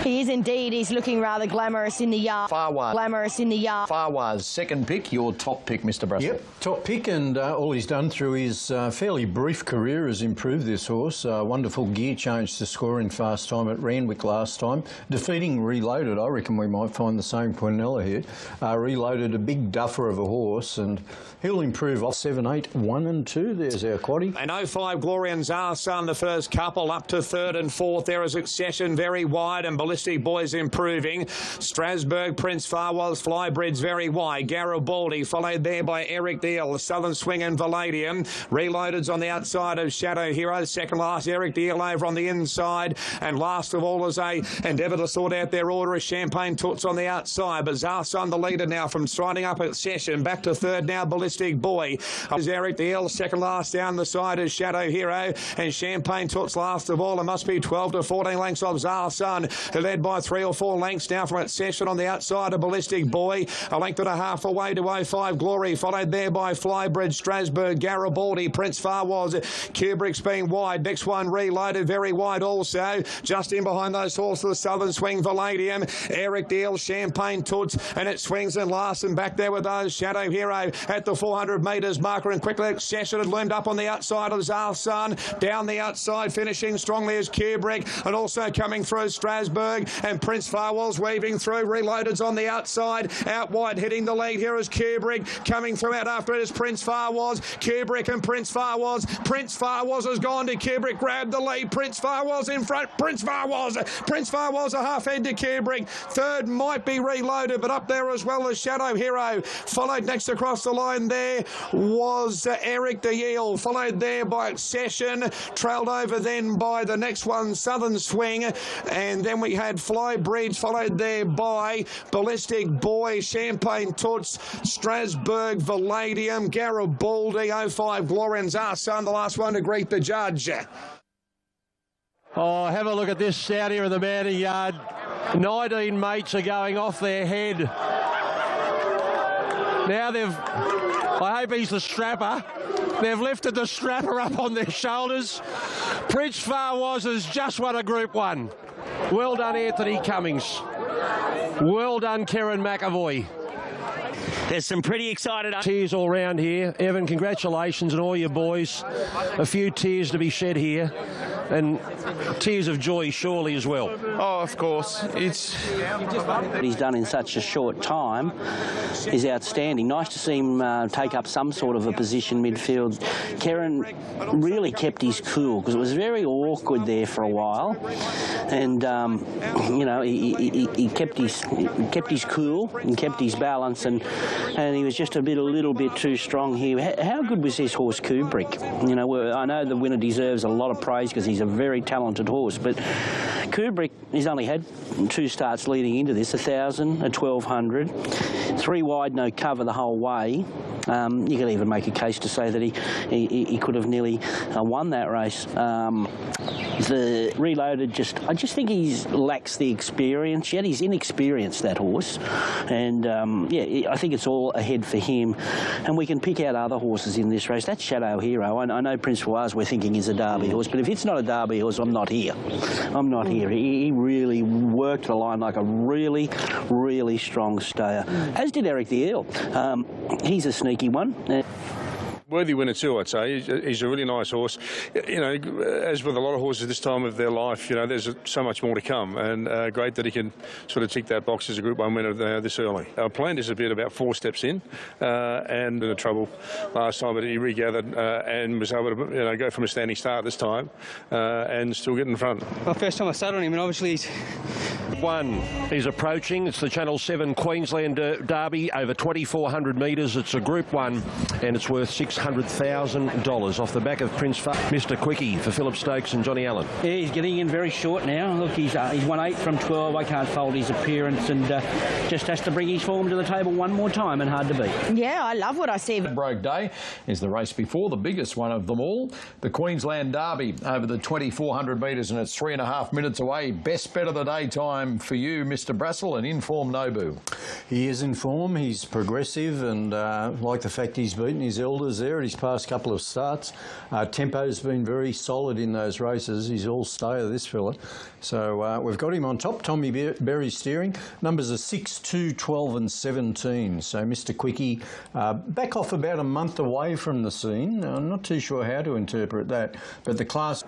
He is indeed. He's looking rather glamorous in the yard. Farwaz. Glamorous in the yard. Farwaz, second pick, your top pick, Mr. Brassel. Yep, top pick, and all he's done through his fairly brief career has improved this horse. Wonderful gear change to scoring fast time at Randwick last time, defeating Reloaded. I reckon we might find the same Quinella here. Reloaded, a big duffer of a horse, and he'll improve off 7, 8, 1 and 2. There's our quaddie. And 05 Glory and Zarsan, the first couple, up to third and fourth. There is Accession very wide, and Ballistic Boys improving. Strasbourg, Prince Farwaz, Flybridge very wide. Garibaldi followed there by Eric Deal, Southern Swing and Palladium. Reloaded's on the outside of Shadow Hero. Second last, Eric Deal over on the inside. And last of all, as they endeavour to sort out their order, is Champagne Toots on the outside. But Zarsan the leader now from striding up at Session. Back to third now, Ballistic Boy. Is Eric Deal. Second last down the side is Shadow Hero. And Champagne Toots last of all. It must be 12 to 14 lengths of Zarsan, led by 3 or 4 lengths now from at Session on the outside of Ballistic Boy. A length and a half away to 05 Glory, followed there by Flybridge, Strasbourg, Garibaldi, Prince Farwaz. Kubrick's been wide. Next one Reloaded, very wide also. Just in behind those horses, Southern Swing, Palladium, Eric Deal, Champagne Toots, and it swings and lasts, and back there with those Shadow Hero at the 400 metres marker, and quickly Accession had loomed up on the outside of Zarsan. Down the outside, finishing strongly is Kubrick, and also coming through Strasbourg, and Prince Farwaz weaving through. Reloaded's on the outside, out wide, hitting the lead here is Kubrick, coming through out after it is Prince Farwaz. Kubrick and Prince Farwaz. Prince Farwaz has gone to Kubrick, grabbed the lead. Prince Farwaz in front. Prince Farwaz a half head to Kubrick. Third might be Reloaded, but up there as well as Shadow Hero. Followed next across the line there was Eric Deal, followed there by Accession, trailed over then by the next one, Southern Swing, and then we had Flybridge, followed there by Ballistic Boy, Champagne Toots, Strasbourg, Palladium, Garibaldi, 05 Glory and Zarsan, the last one to greet the judge. Oh, have a look at this out here in the Manor Yard. 19 mates are going off their head. Now I hope he's the strapper. They've lifted the strapper up on their shoulders. Prince Farwaz has just won a Group 1. Well done, Anthony Cummings. Well done, Karen McAvoy. There's some pretty excited... Tears all round here. Evan, congratulations and all your boys. A few tears to be shed here. And tears of joy surely as well. Oh, of course. What he's done in such a short time is outstanding. Nice to see him take up some sort of a position midfield. Karen really kept his cool, because it was very awkward there for a while. And, you know, he kept his cool and kept his balance, and he was just a little bit too strong here. How good was this horse, Kubrick? You know, I know the winner deserves a lot of praise because he's a very talented horse, but Kubrick, he's only had 2 starts leading into this, 1,000, a 1,200, 3 wide, no cover the whole way. You could even make a case to say that he could have nearly won that race. The Reloaded, I just think he lacks the experience yet. He's inexperienced, that horse, and yeah, I think it's all ahead for him. And we can pick out other horses in this race. That's Shadow Hero. I know Prince Fawaz we're thinking is a Derby horse, but if it's not a Derby horse, I'm not here. I'm not here. He really worked the line like a really, really strong stayer, as did Eric the Earl. He's a sneaky one. Worthy winner too, I'd say. He's a really nice horse. You know, as with a lot of horses this time of their life, you know, there's so much more to come, and great that he can sort of tick that box as a Group 1 winner this early. Our plan disappeared about 4 steps in, and in trouble last time, but he regathered and was able to go from a standing start this time and still get in front. Well, first time I started on him, and obviously he's... One is approaching. It's the Channel 7 Queensland Derby over 2,400 metres. It's a Group 1 and it's worth $600,000 off the back of Prince Mr. Quickie for Philip Stokes and Johnny Allen. Yeah, he's getting in very short now. Look, he's won 8 from 12. I can't fault his appearance, and just has to bring his form to the table one more time, and hard to beat. Yeah, I love what I see. Broke Day is the race before, the biggest one of them all. The Queensland Derby over the 2,400 metres, and it's 3.5 minutes away. Best bet of the day time for you, Mr. Brassel, and in form Nobu. He is in form. He's progressive, and like the fact he's beaten his elders there at his past couple of starts. Tempo's been very solid in those races. He's all stayer, this fella. So we've got him on top. Tommy Berry steering. Numbers are 6, 2, 12 and 17. So Mr. Quickie back off about a month away from the scene. I'm not too sure how to interpret that, but the class...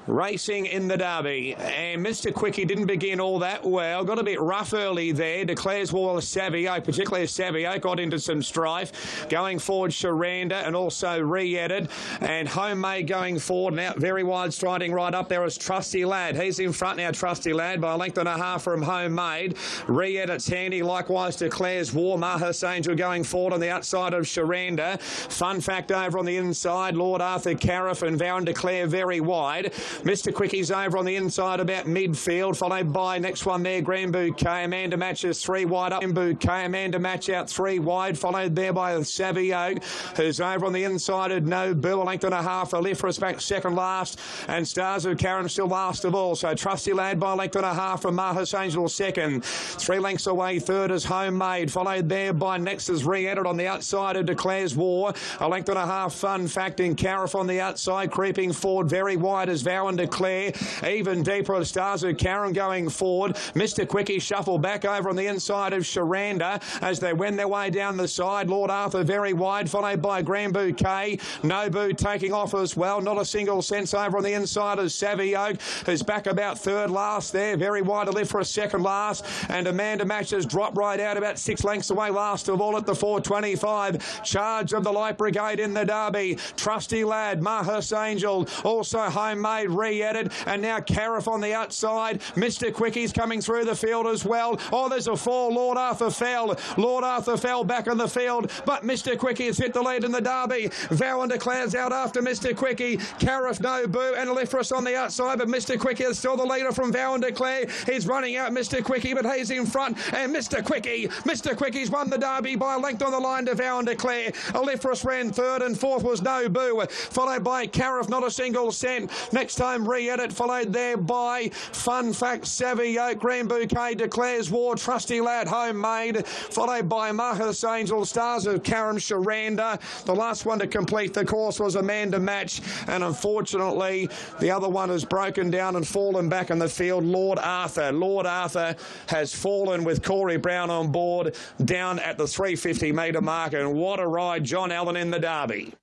Racing in the Derby, and Mr. Quickie didn't begin all that well. Got a bit rough early there. Declares War Savio, particularly Savio, got into some strife. Going forward, Sharanda, and also Re-Edit, and Homemade going forward. Now very wide striding right up there is Trusty Lad. He's in front now, Trusty Lad, by a length and a half from Homemade. Re-Edit's handy, likewise Declares War. Mahas Angel going forward on the outside of Sharanda. Fun Fact over on the inside. Lord Arthur Cariff and Vow and Declare very wide. Mr. Quickie's over on the inside about midfield, followed by next one there, Grand Bouquet. Amanda Matches 3 wide up. Bouquet, Amanda Match out 3 wide, followed there by Savio, who's over on the inside of Nobu, a length and a half. Alifra's back second last, and Stars of Karen still last of all. So Trusty Lad by a length and a half from Mahas Angel second. 3 lengths away, third is Homemade, followed there by next is Re-Edit on the outside of Declares War. A length and a half, Fun Fact in Cariff on the outside, creeping forward very wide as Vow and Declare. Even deeper as Stars of Karen going forward. Mr. Quickie shuffle back over on the inside of Sharanda as they wend their way down the side. Lord Arthur very wide, followed by Grand Bouquet. Nobu taking off as well. Not a single sense over on the inside of Savio, who's back about third last there. Very wide to lift for a second last. And Amanda Matches drop right out about 6 lengths away last of all at the 425. Charge of the Light Brigade in the Derby. Trusty Lad, Mahas Angel, also Homemade, Re-Edit, and now Cariff on the outside. Mr. Quickie's coming through the field as well. Oh, there's a fall. Lord Arthur fell. Lord Arthur fell back in the field, but Mr. Quickie has hit the lead in the Derby. Vow and Declares out after Mr. Quickie. Cariff, Nobu, and Alifras on the outside, but Mr. Quickie is still the leader from Vow and Declare. He's running out Mr. Quickie, but he's in front, and Mr. Quickie's won the Derby by a length on the line to Vow and Declare. Alifras ran third, and fourth was Nobu, followed by Cariff, not a single cent. Next time Re-Edit, followed there by Fun Fact, Savio, Grand Bouquet, Declares War, Trusty Lad, Homemade, followed by Mahas Angel, Stars of Karen, Sharanda. The last one to complete the course was Amanda Match, and unfortunately the other one has broken down and fallen back in the field. Lord Arthur. Lord Arthur has fallen with Corey Brown on board down at the 350 metre mark, and what a ride, John Allen in the Derby.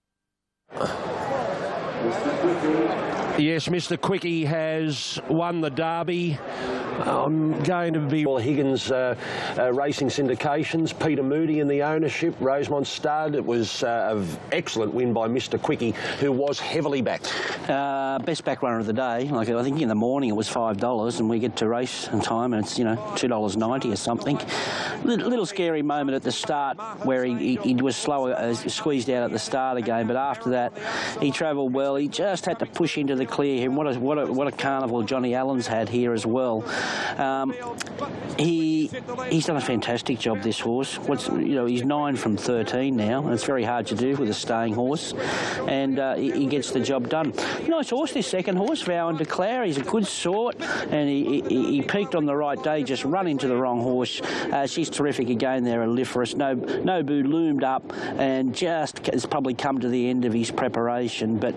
Yes, Mr. Quickie has won the Derby. I'm going to be Higgins Racing Syndications, Peter Moody in the ownership, Rosemont Stud. It was an excellent win by Mr. Quickie, who was heavily backed. Best back runner of the day. Like I think in the morning it was $5, and we get to race in time, and it's $2.90 or something. Little scary moment at the start where he was slower, squeezed out at the start again, but after that he travelled well. He just had to push into the clear. And what a carnival Johnny Allen's had here as well. He's done a fantastic job, this horse. He's 9 from 13 now, and it's very hard to do with a staying horse, and he gets the job done. Nice horse, this second horse, Vow and Declare. He's a good sort, and he peaked on the right day, just run into the wrong horse. She's terrific again there, Alifras. Nobu loomed up and just has probably come to the end of his preparation, but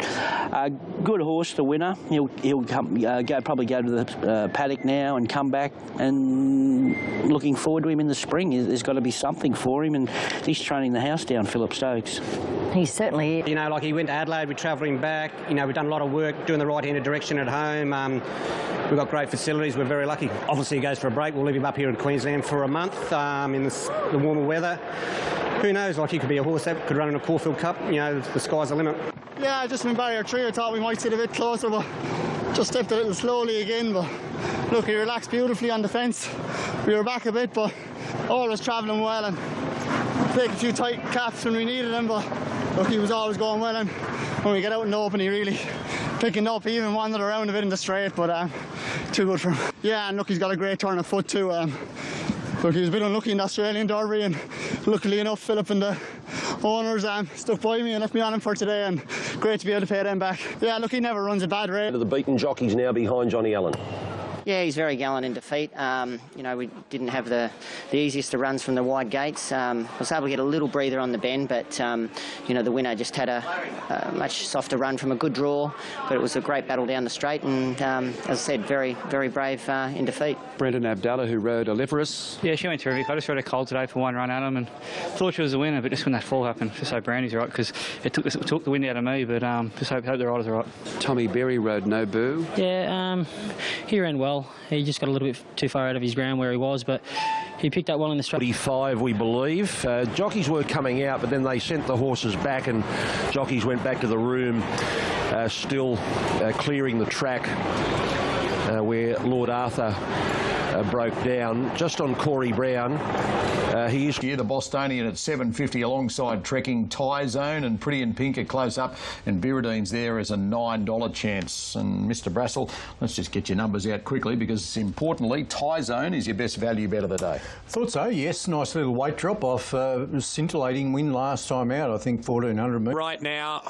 good horse, the winner. He'll probably go to the paddock now and come back and looking forward to him in the spring. There's got to be something for him, and he's training the house down, Phillip Stokes. He certainly is. You know, like he went to Adelaide, we travelled him back. You know, we've done a lot of work doing the right-handed direction at home. We've got great facilities. We're very lucky. Obviously, he goes for a break. We'll leave him up here in Queensland for a month in the warmer weather. Who knows? Like, he could be a horse that could run in a Caulfield Cup. You know, the sky's the limit. Yeah, just in barrier 3, I thought we might sit a bit closer, but just stepped a little slowly again. But look, he relaxed beautifully on the fence. We were back a bit, but all was travelling well and taking a few tight caps when we needed him. But look, he was always going well, and when we get out in the open, he really picking up. He even wandered around a bit in the straight, but too good for him. Yeah, and look, he's got a great turn of foot too. Look, he was a bit unlucky in the Australian Derby, and luckily enough, Phillip and the owners stuck by me and left me on him for today, and great to be able to pay them back. Yeah, look, he never runs a bad race. The beaten jockey's now behind Johnny Allen. Yeah, he's very gallant in defeat. You know, we didn't have the easiest of runs from the wide gates. Was able to get a little breather on the bend, but you know, the winner just had a much softer run from a good draw. But it was a great battle down the straight, and as I said, very, very brave in defeat. Brendan Abdallah, who rode Oleferous. Yeah, she went terrific. I just rode a cold today for one run at him, and thought she was the winner. But just when that fall happened, just hope Brandy's right, because it took the wind out of me. But just hope the riders are right. Tommy Berry rode No Boo. Yeah, he ran well. He just got a little bit too far out of his ground where he was, but he picked up well in the straight. 45, we believe. Jockeys were coming out, but then they sent the horses back, and jockeys went back to the room, still clearing the track where Lord Arthur broke down. Just on Corey Brown, he is here, the Bostonian at 7.50 alongside Trekking, Tie Zone and Pretty in Pink are close up, and Biridine's there as a $9 chance. And Mr. Brassel, let's just get your numbers out quickly, because importantly, Tie Zone is your best value bet of the day. Thought so, yes. Nice little weight drop off. Scintillating win last time out, I think 1,400 metres. Right now.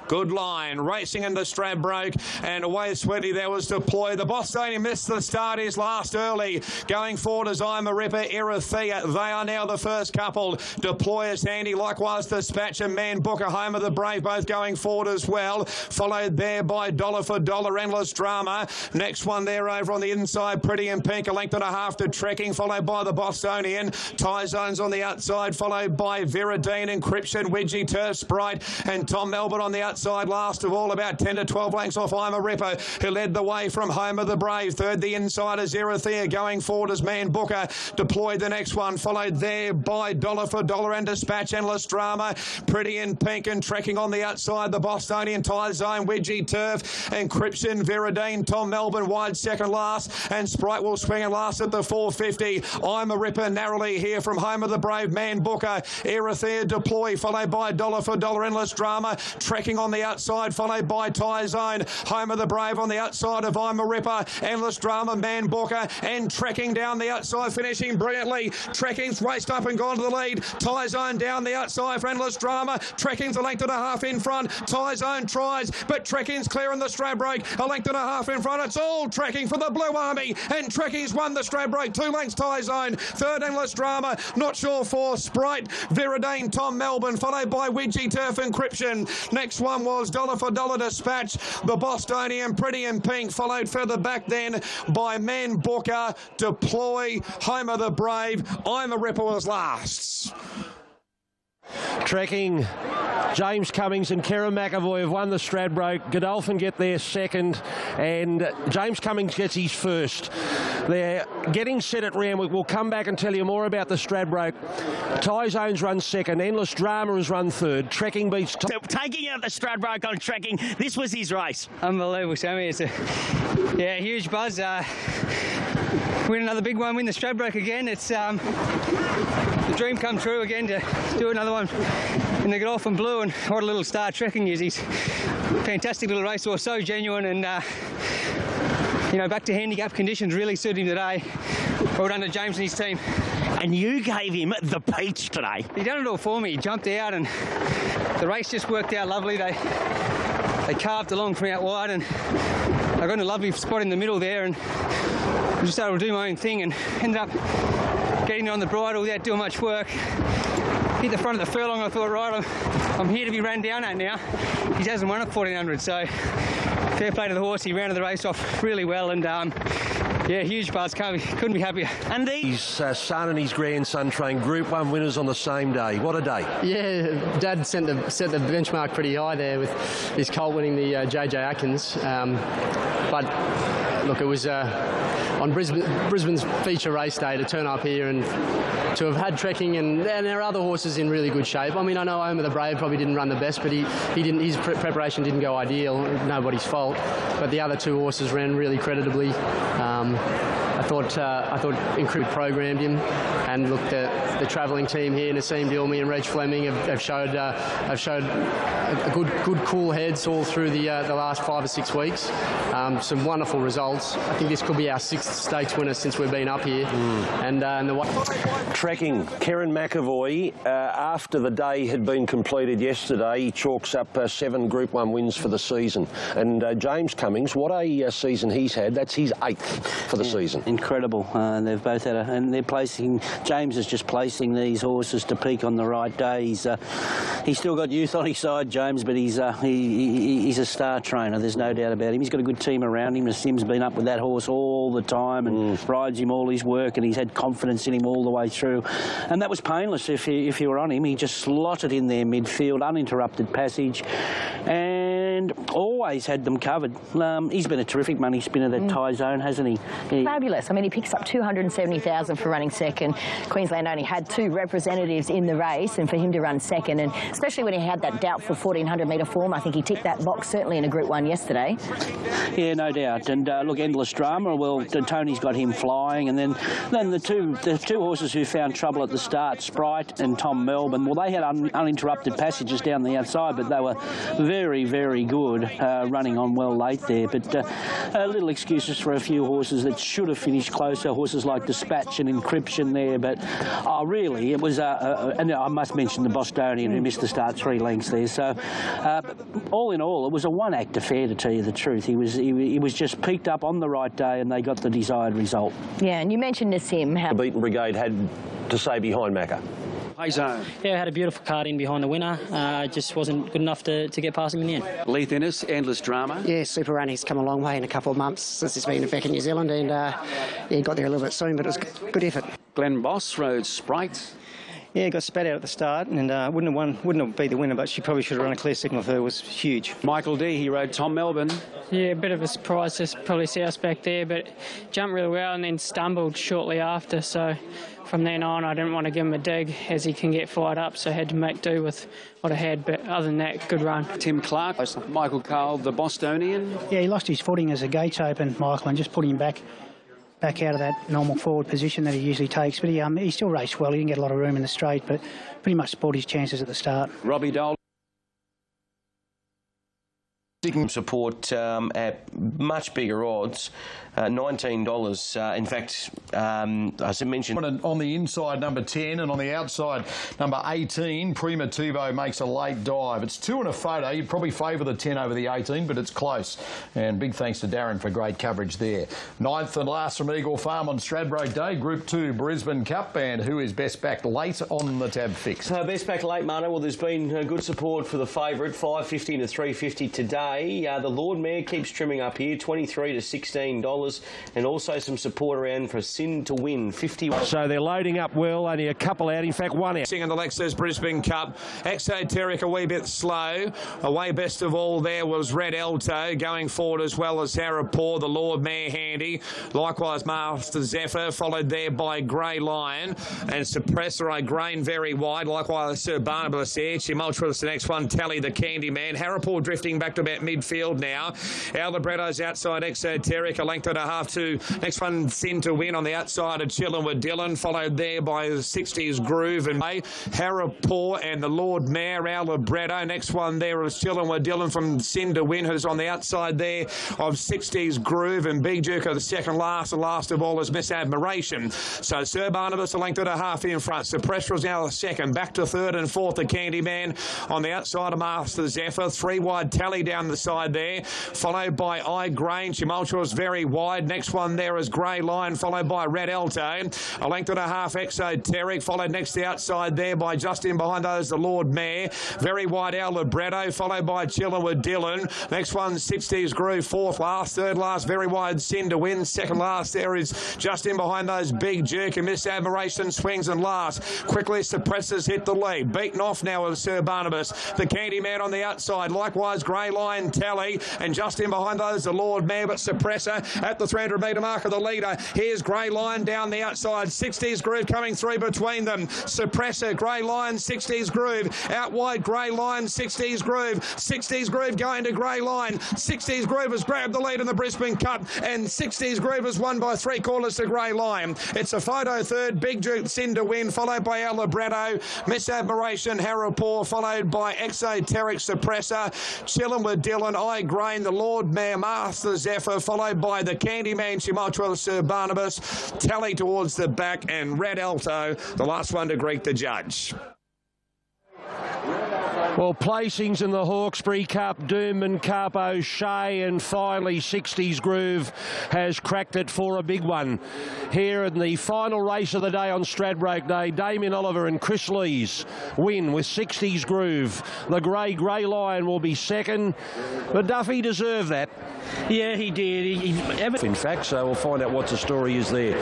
Good line, racing into Stradbroke, and away Sweaty there was Deploy. The Bostonian missed the start, is last early. Going forward is I'm a Ripper, Erithea. They are now the first couple. Deploy is handy, likewise Dispatch and Man Booker, Home of the Brave, both going forward as well. Followed there by Dollar for Dollar, Endless Drama. Next one there over on the inside, Pretty in Pink, a length and a half to Trekking, followed by the Bostonian. Tie Zones on the outside, followed by Viridine, Encryption, Widgie, Turf Sprite, and Tom Melbourne on the outside. Last of all, about 10 to 12 lengths off I'm a Ripper, who led the way from Home of the Brave. Third, the inside is Erithea. Going forward as Man Booker. Deployed the next one, followed there by Dollar for Dollar and Dispatch, Endless Drama. Pretty in Pink, and Trekking on the outside, the Bostonian, Tie Zone, Widgie, Turf, Encryption, Viridine, Tom Melbourne wide second last, and Sprite will swing and last at the 450. I'm a Ripper narrowly here from Home of the Brave, Man Booker, Erithea, Deploy, followed by Dollar for Dollar, Endless Drama. Trekking on the outside, followed by Tie Zone. Home of the Brave on the outside of I'm a Ripper, Endless Drama, Man Booker, and Trekking down the outside, finishing brilliantly. Trekking's raced up and gone to the lead. Tie Zone down the outside for Endless Drama. Trekking's a length and a half in front. Tie Zone tries, but Trekking's clearing the Stradbroke, a length and a half in front. It's all Trekking for the Blue Army, and Trekking's won the Stradbroke. 2 lengths Tie Zone. Third, Endless Drama. Not sure for Sprite, Viridine, Tom Melbourne, followed by Widgie, Turf, Encryption. Next one was Dollar for Dollar Dispatch, the Bostonian, Pretty in Pink, followed further back then by Man Booker, Deploy, Home of the Brave. I'm a Ripper was last. Trekking, James Cummings and Kerra McAvoy have won the Stradbroke. Godolphin get their second, and James Cummings gets his first. They're getting set at Randwick. We'll come back and tell you more about the Stradbroke. Tie Zones run second. Endless Drama has run third. Trekking beats... So taking out the Stradbroke on Trekking, this was his race. Unbelievable, Sammy. It's a huge buzz. Win another big one, win the Stradbroke again. It's the dream come true again to do another one in the Godolphin Blue, and what a little star Trekking is. He's fantastic little racehorse, so genuine, and you know, back to handicap conditions really suited him today. Well done to James and his team. And you gave him the peach today. He done it all for me. He jumped out, and the race just worked out lovely. They carved along from out wide, and I got in a lovely spot in the middle there, and I just able to do my own thing, and ended up getting on the bridle without doing much work. Hit the front of the furlong. I thought, right, I'm here to be ran down at now. He hasn't won at 1,400, so fair play to the horse. He rounded the race off really well, and Yeah, huge buzz. Couldn't be happier. And his son and his grandson trained Group 1 winners on the same day. What a day. Yeah, Dad set the benchmark pretty high there with his colt winning the JJ Atkins. But look, it was on Brisbane's feature race day to turn up here and to have had trekking and our other horses in really good shape. I mean, I know Omer the Brave probably didn't run the best, but he didn't. His preparation didn't go ideal. Nobody's fault. But the other two horses ran really creditably. I thought Incredible programmed him, and look, the travelling team here, Nassim Dilmy and Reg Fleming, have showed a good cool heads all through the last 5 or 6 weeks. Some wonderful results. I think this could be our 6th stakes winner since we've been up here. And Trekking, Kerrin McAvoy, after the day had been completed yesterday, he chalks up 7 Group 1 wins for the season. And James Cummings, what a season he's had. That's his 8th for the season. Incredible. They've both had and they're placing, James is just placing these horses to peak on the right day. He's still got youth on his side, James, but he's a star trainer. There's no doubt about him. He's got a good team around him. Nassim's been up with that horse all the time and rides him all his work, and he's had confidence in him all the way through. And that was painless if you were on him. He just slotted in there midfield, uninterrupted passage, and always had them covered. He's been a terrific money spinner, that tie zone, hasn't he? Fabulous. I mean, he picks up $270,000 for running second. Queensland only had 2 representatives in the race, and for him to run second, and especially when he had that doubtful 1400-metre form, I think he ticked that box certainly in a Group 1 yesterday. Yeah, no doubt. And look, Endless Drama, well, Tony's got him flying, and then the two horses who found trouble at the start, Sprite and Tom Melbourne, well, they had uninterrupted passages down the outside, but they were very, very good running on well late there. But little excuses for a few horses that should have finished closer, horses like Dispatch and Encryption there, but really it was and I must mention the Bostonian who missed the start 3 lengths there. So all in all, it was a one-act affair, to tell you the truth. He was just peaked up on the right day, and they got the desired result. Yeah, and you mentioned Nassim. The beaten brigade had to say behind Macca. Yeah, had a beautiful card in behind the winner. Just wasn't good enough to get past him in the end. Leith Ennis, Endless Drama. Yeah, Super Run. He's come a long way in a couple of months since he's been back in New Zealand, and he got there a little bit soon, but it was good effort. Glenn Boss rode Sprite. Yeah, got spat out at the start, and wouldn't have been the winner, but she probably should have run a clear signal for her. It was huge. Michael D, he rode Tom Melbourne. Yeah, a bit of a surprise to probably see us back there, but jumped really well and then stumbled shortly after, so from then on I didn't want to give him a dig as he can get fired up, so I had to make do with what I had, but other than that, good run. Tim Clark, Michael Cole, the Bostonian. Yeah, he lost his footing as the gates opened, Michael, and just put him back out of that normal forward position that he usually takes. But he still raced well. He didn't get a lot of room in the straight, but pretty much spoiled his chances at the start. Robbie Dole. Support at much bigger odds, $19. In fact, as I mentioned, on the inside, number 10, and on the outside, number 18, Prima Tuvo makes a late dive. It's 2 and a photo. You'd probably favour the 10 over the 18, but it's close. And big thanks to Darren for great coverage there. 9th and last from Eagle Farm on Stradbroke Day, Group 2 Brisbane Cup, and who is best back late on the tab fix? Best back late, Mano. Well, there's been good support for the favourite, $5.50 to $3.50 today. The Lord Mayor keeps trimming up here, $23 to $16, and also some support around for Sin to Win, $50. So they're loading up well, only a couple out, in fact one out. In the Lexus Brisbane Cup, Exoteric a wee bit slow. Away best of all there was Red Alto, going forward as well as Harapur, the Lord Mayor handy. Likewise Master Zephyr, followed there by Grey Lion, and Suppressor I grain very wide. Likewise Sir Barnabas there, Tumultuous the next one, Tally the Candy Man. Harapur drifting back to about midfield now. Our Libretto's outside Exoteric, a length and a half to next one, Sin to Win on the outside of Chillin' with Dylan, followed there by 60s Groove and May. Harapur and the Lord Mayor, our Libretto. Next one there is Chillin' with Dylan from Sin to Win, who's on the outside there of 60s Groove, and Big Duke of the second last, and last of all is Miss Admiration. So Sir Barnabas a length and a half in front. Suppressor's now the second, back to third and fourth, the Candyman on the outside of Master Zephyr. 3 wide Tally down the inside there, followed by I Grain. Tumultuous very wide. Next one there is Grey Line, followed by Red Alto. A length and a half Exoteric, followed next the outside there by just in behind those the Lord Mayor. Very wide El Libretto, followed by Chillin' with Dylan. Next one 60s Groove, fourth last, third last, very wide Sin to win. Second last there is just in behind those Big Jerk and Miss Admiration swings and last. Quickly Suppressors hit the lead. Beaten off now with Sir Barnabas. The Candyman on the outside. Likewise Grey Line Tally and just in behind those the Lord Mayor, but Suppressor at the 300 metre mark of the leader. Here's Grey Line down the outside. 60s Groove coming through between them. Suppressor, Grey Line, 60s Groove. Out wide Grey Line, 60s Groove. 60s Groove going to Grey Line. 60s Groove has grabbed the lead in the Brisbane Cup and 60s Groove has won by 3/4 to Grey Line. It's a photo third. Big Duke Sin to win, followed by El Libretto. Miss Admiration, Harapur, followed by Exoteric Suppressor. Chillin' with Dylan, I Grain, the Lord Mayor, Master Zephyr, followed by the Candyman, Tumultuous Sir Barnabas. Tally towards the back and Red Alto, the last one to greet the judge. Well, placings in the Hawkesbury Cup, Doomben Cup, O'Shea, and finally 60s Groove has cracked it for a big one. Here in the final race of the day on Stradbroke Day, Damien Oliver and Chris Lees win with 60s Groove. The Grey Lion will be second, but Duffy deserved that. Yeah, he did. In fact, so we'll find out what the story is there.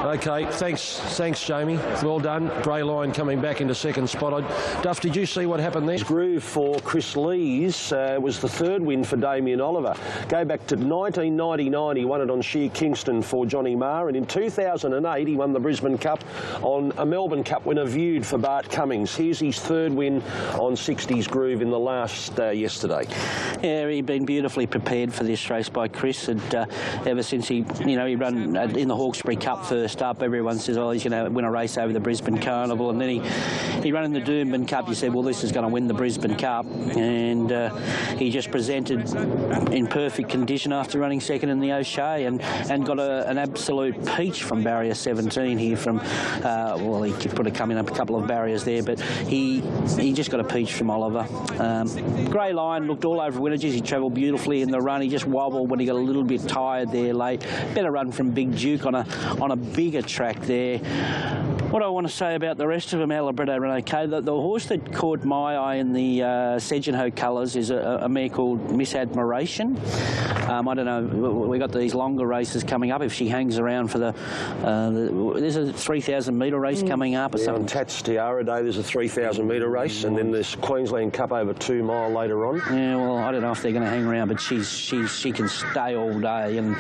Okay, thanks, Jamie. Well done. Grey Lion coming back into second spot. Duff, did you see what happened there? Groove for Chris Lees was the third win for Damien Oliver. Go back to 1999, he won it on Sheer Kingston for Johnny Marr, and in 2008 he won the Brisbane Cup on a Melbourne Cup winner viewed for Bart Cummings. Here's his third win on 60s Groove in the last yesterday. Yeah, he'd been beautifully prepared for this race by Chris, and ever since he ran in the Hawkesbury Cup first up, everyone says, oh, he's going to win a race over the Brisbane Carnival, and then he ran in the Doomben Cup. You said, well, this is going to win the Brisbane Cup, and he just presented in perfect condition after running second in the O'Shea, and got an absolute peach from barrier 17 here from, well, he could have come in up a couple of barriers there, but he just got a peach from Oliver. Grey Lion looked all over Winners. He travelled beautifully in the run. He just wobbled when he got a little bit tired there late. Better run from Big Duke on a bigger track there. What I want to say about the rest of them, El Libretto ran okay. The horse that caught my eye in the Segenho colours is a mare called Miss Admiration. I don't know, we got these longer races coming up. If she hangs around for there's a 3,000 metre race coming up or something. On Tatt's Tiara Day there's a 3,000 metre race, and then there's Queensland Cup over 2 mile later on. Yeah, well, I don't know if they're going to hang around, but she can stay all day, and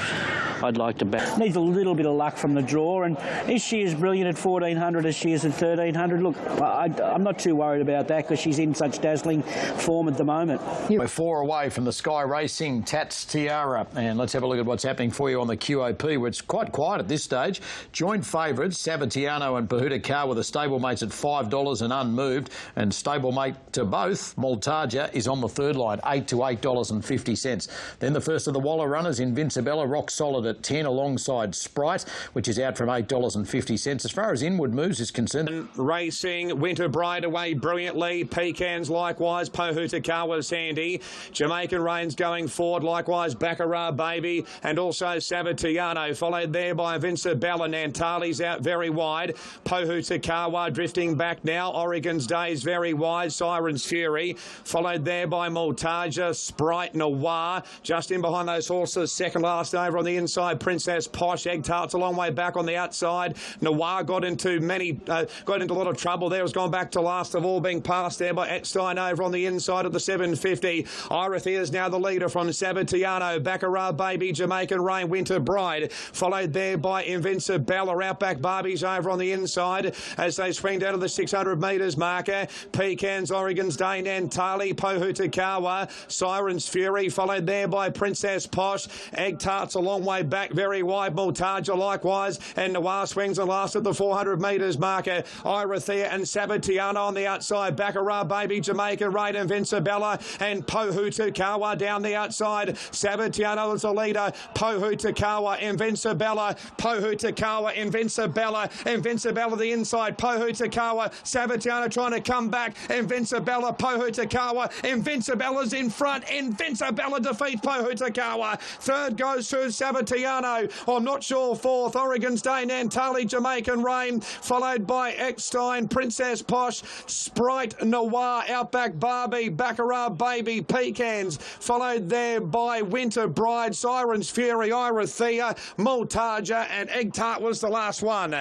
I'd like to bet. Needs a little bit of luck from the draw, and is she as brilliant at 1,400 as she is at 1,300? Look, I'm not too worried about that because she's in such dazzling form at the moment. We're 4 away from the Sky Racing Tatt's Tiara, and let's have a look at what's happening for you on the QOP, where it's quite quiet at this stage. Joint favourites, Sabatiano and Pahuta Car with the stablemates at $5 and unmoved, and stablemate to both, Maltaja, is on the third line, $8 to $8.50. Then the first of the Waller runners, Invincibella, rock solid at 10 alongside Sprite, which is out from $8.50. As far as inward moves is concerned. Racing, Winter Bride away brilliantly. Pecans likewise. Pahuta Car was handy. Jamaican Rain's going forward likewise. Baccarat Baby and also Sabatiano, followed there by Invincibella. Nantali's out very wide. Pahuta Car drifting back now. Oregon's Days very wide. Siren's Fury, followed there by Maltaja, Sprite, Noir. Just in behind those horses, second last over on the inside, Princess Posh. Egg Tart's a long way back on the outside. Noir got into a lot of trouble there. Has gone back to last of all, being passed there by Eckstein over on the inside of the 750. Irithia's now the leader from Sabatiano. Baccarat Baby, Jamaican Rain, Winter Bride, followed there by Invincibella. Outback Barbies over on the inside as they swing down to the 600 metres marker. Pecans, Oregon's Day, Nantali, Pahuta Car, Siren's Fury, followed there by Princess Posh. Egg Tart's a long way back, very wide. Maltaja likewise, and Noir swings and last at the 400 metres marker. Irathea and Sabatiana on the outside. Baccarat Baby, Jamaica Raid, Invincibella and Pohu Takawa down the outside. Sabatiana is the leader. Pohu Takawa, Invincibella. Pohu Takawa, Invincibella. Invincibella the inside. Pohu Takawa. Sabatiana trying to come back. Invincibella, Pohu Takawa. Invincibella's in front. Invincibella defeats Pohu Takawa. Third goes through Sabatiano. I'm not sure fourth. Oregon's Day, Nantali, Jamaican Rain, followed by Eckstein, Princess Posh, Sprite Noir, Outback Barbie, Baccarat Baby, Pecans, followed there by Winter Bride, Siren's Fury, Irathea, Multaja, and Egg Tart was the last one.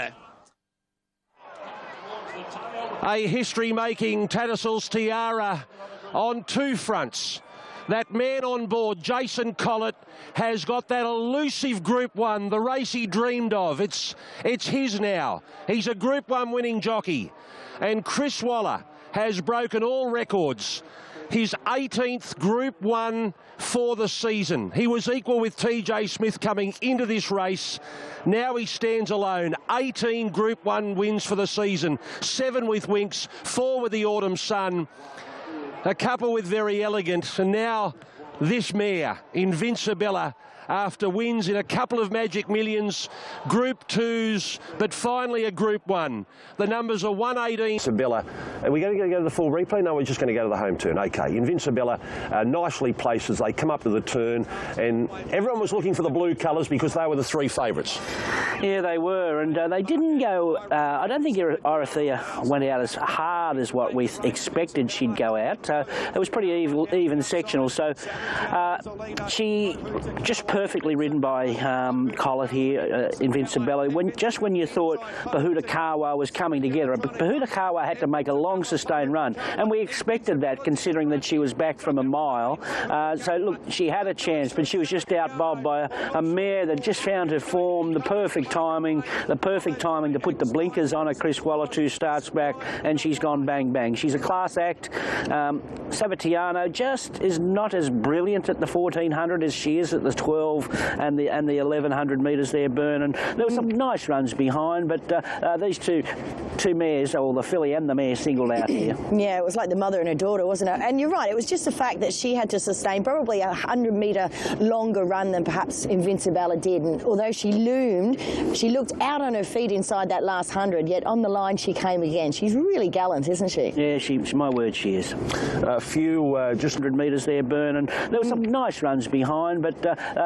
A history-making Tattersalls Tiara on two fronts. That man on board, Jason Collett, has got that elusive Group 1, the race he dreamed of. It's his now. He's a Group 1 winning jockey. And Chris Waller has broken all records. His 18th Group 1 for the season. He was equal with TJ Smith coming into this race. Now he stands alone. 18 Group 1 wins for the season. 7 with Winks, 4 with the Autumn Sun. A couple with Very Elegant, and now this mare, Invincibella, after wins in a couple of Magic Millions, Group 2s, but finally a Group 1. The numbers are 118. Invincibella, are we going to go to the full replay? No, we're just going to go to the home turn. Okay, Invincibella nicely placed as they come up to the turn, and everyone was looking for the blue colours because they were the 3 favourites. Yeah, they were, and they didn't go. I don't think Irathea went out as hard as what we expected she'd go out. It was pretty even sectional, so she just perfectly ridden by Collett here, Invincibella. When you thought Pohu Takawa was coming together, but Pohu Takawa had to make a long sustained run, and we expected that considering that she was back from a mile. So look, she had a chance, but she was just outbobbed by a mare that just found her form, the perfect timing to put the blinkers on her. Chris Waller 2 starts back, and she's gone bang bang. She's a class act. Sabatiano just is not as brilliant at the 1400 as she is at the 12 and the 1100 metres there, Burn. There were some nice runs behind, but these two mares, or the filly and the mare, singled out here. Yeah, it was like the mother and her daughter, wasn't it? And you're right, it was just the fact that she had to sustain probably a 100-metre longer run than perhaps Invincibella did. And although she loomed, she looked out on her feet inside that last 100, yet on the line she came again. She's really gallant, isn't she? Yeah, my word, she is. A few just 100 metres there, Burn. And there were some nice runs behind, but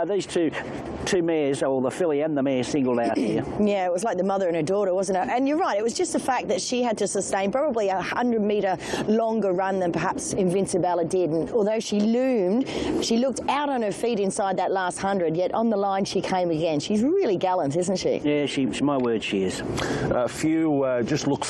these two mares, or the filly and the mare, singled out here. Yeah, it was like the mother and her daughter, wasn't it? And you're right, it was just the fact that she had to sustain probably a 100-metre longer run than perhaps Invincibella did. And although she loomed, she looked out on her feet inside that last 100, yet on the line she came again. She's really gallant, isn't she? Yeah, my word, she is. A few just look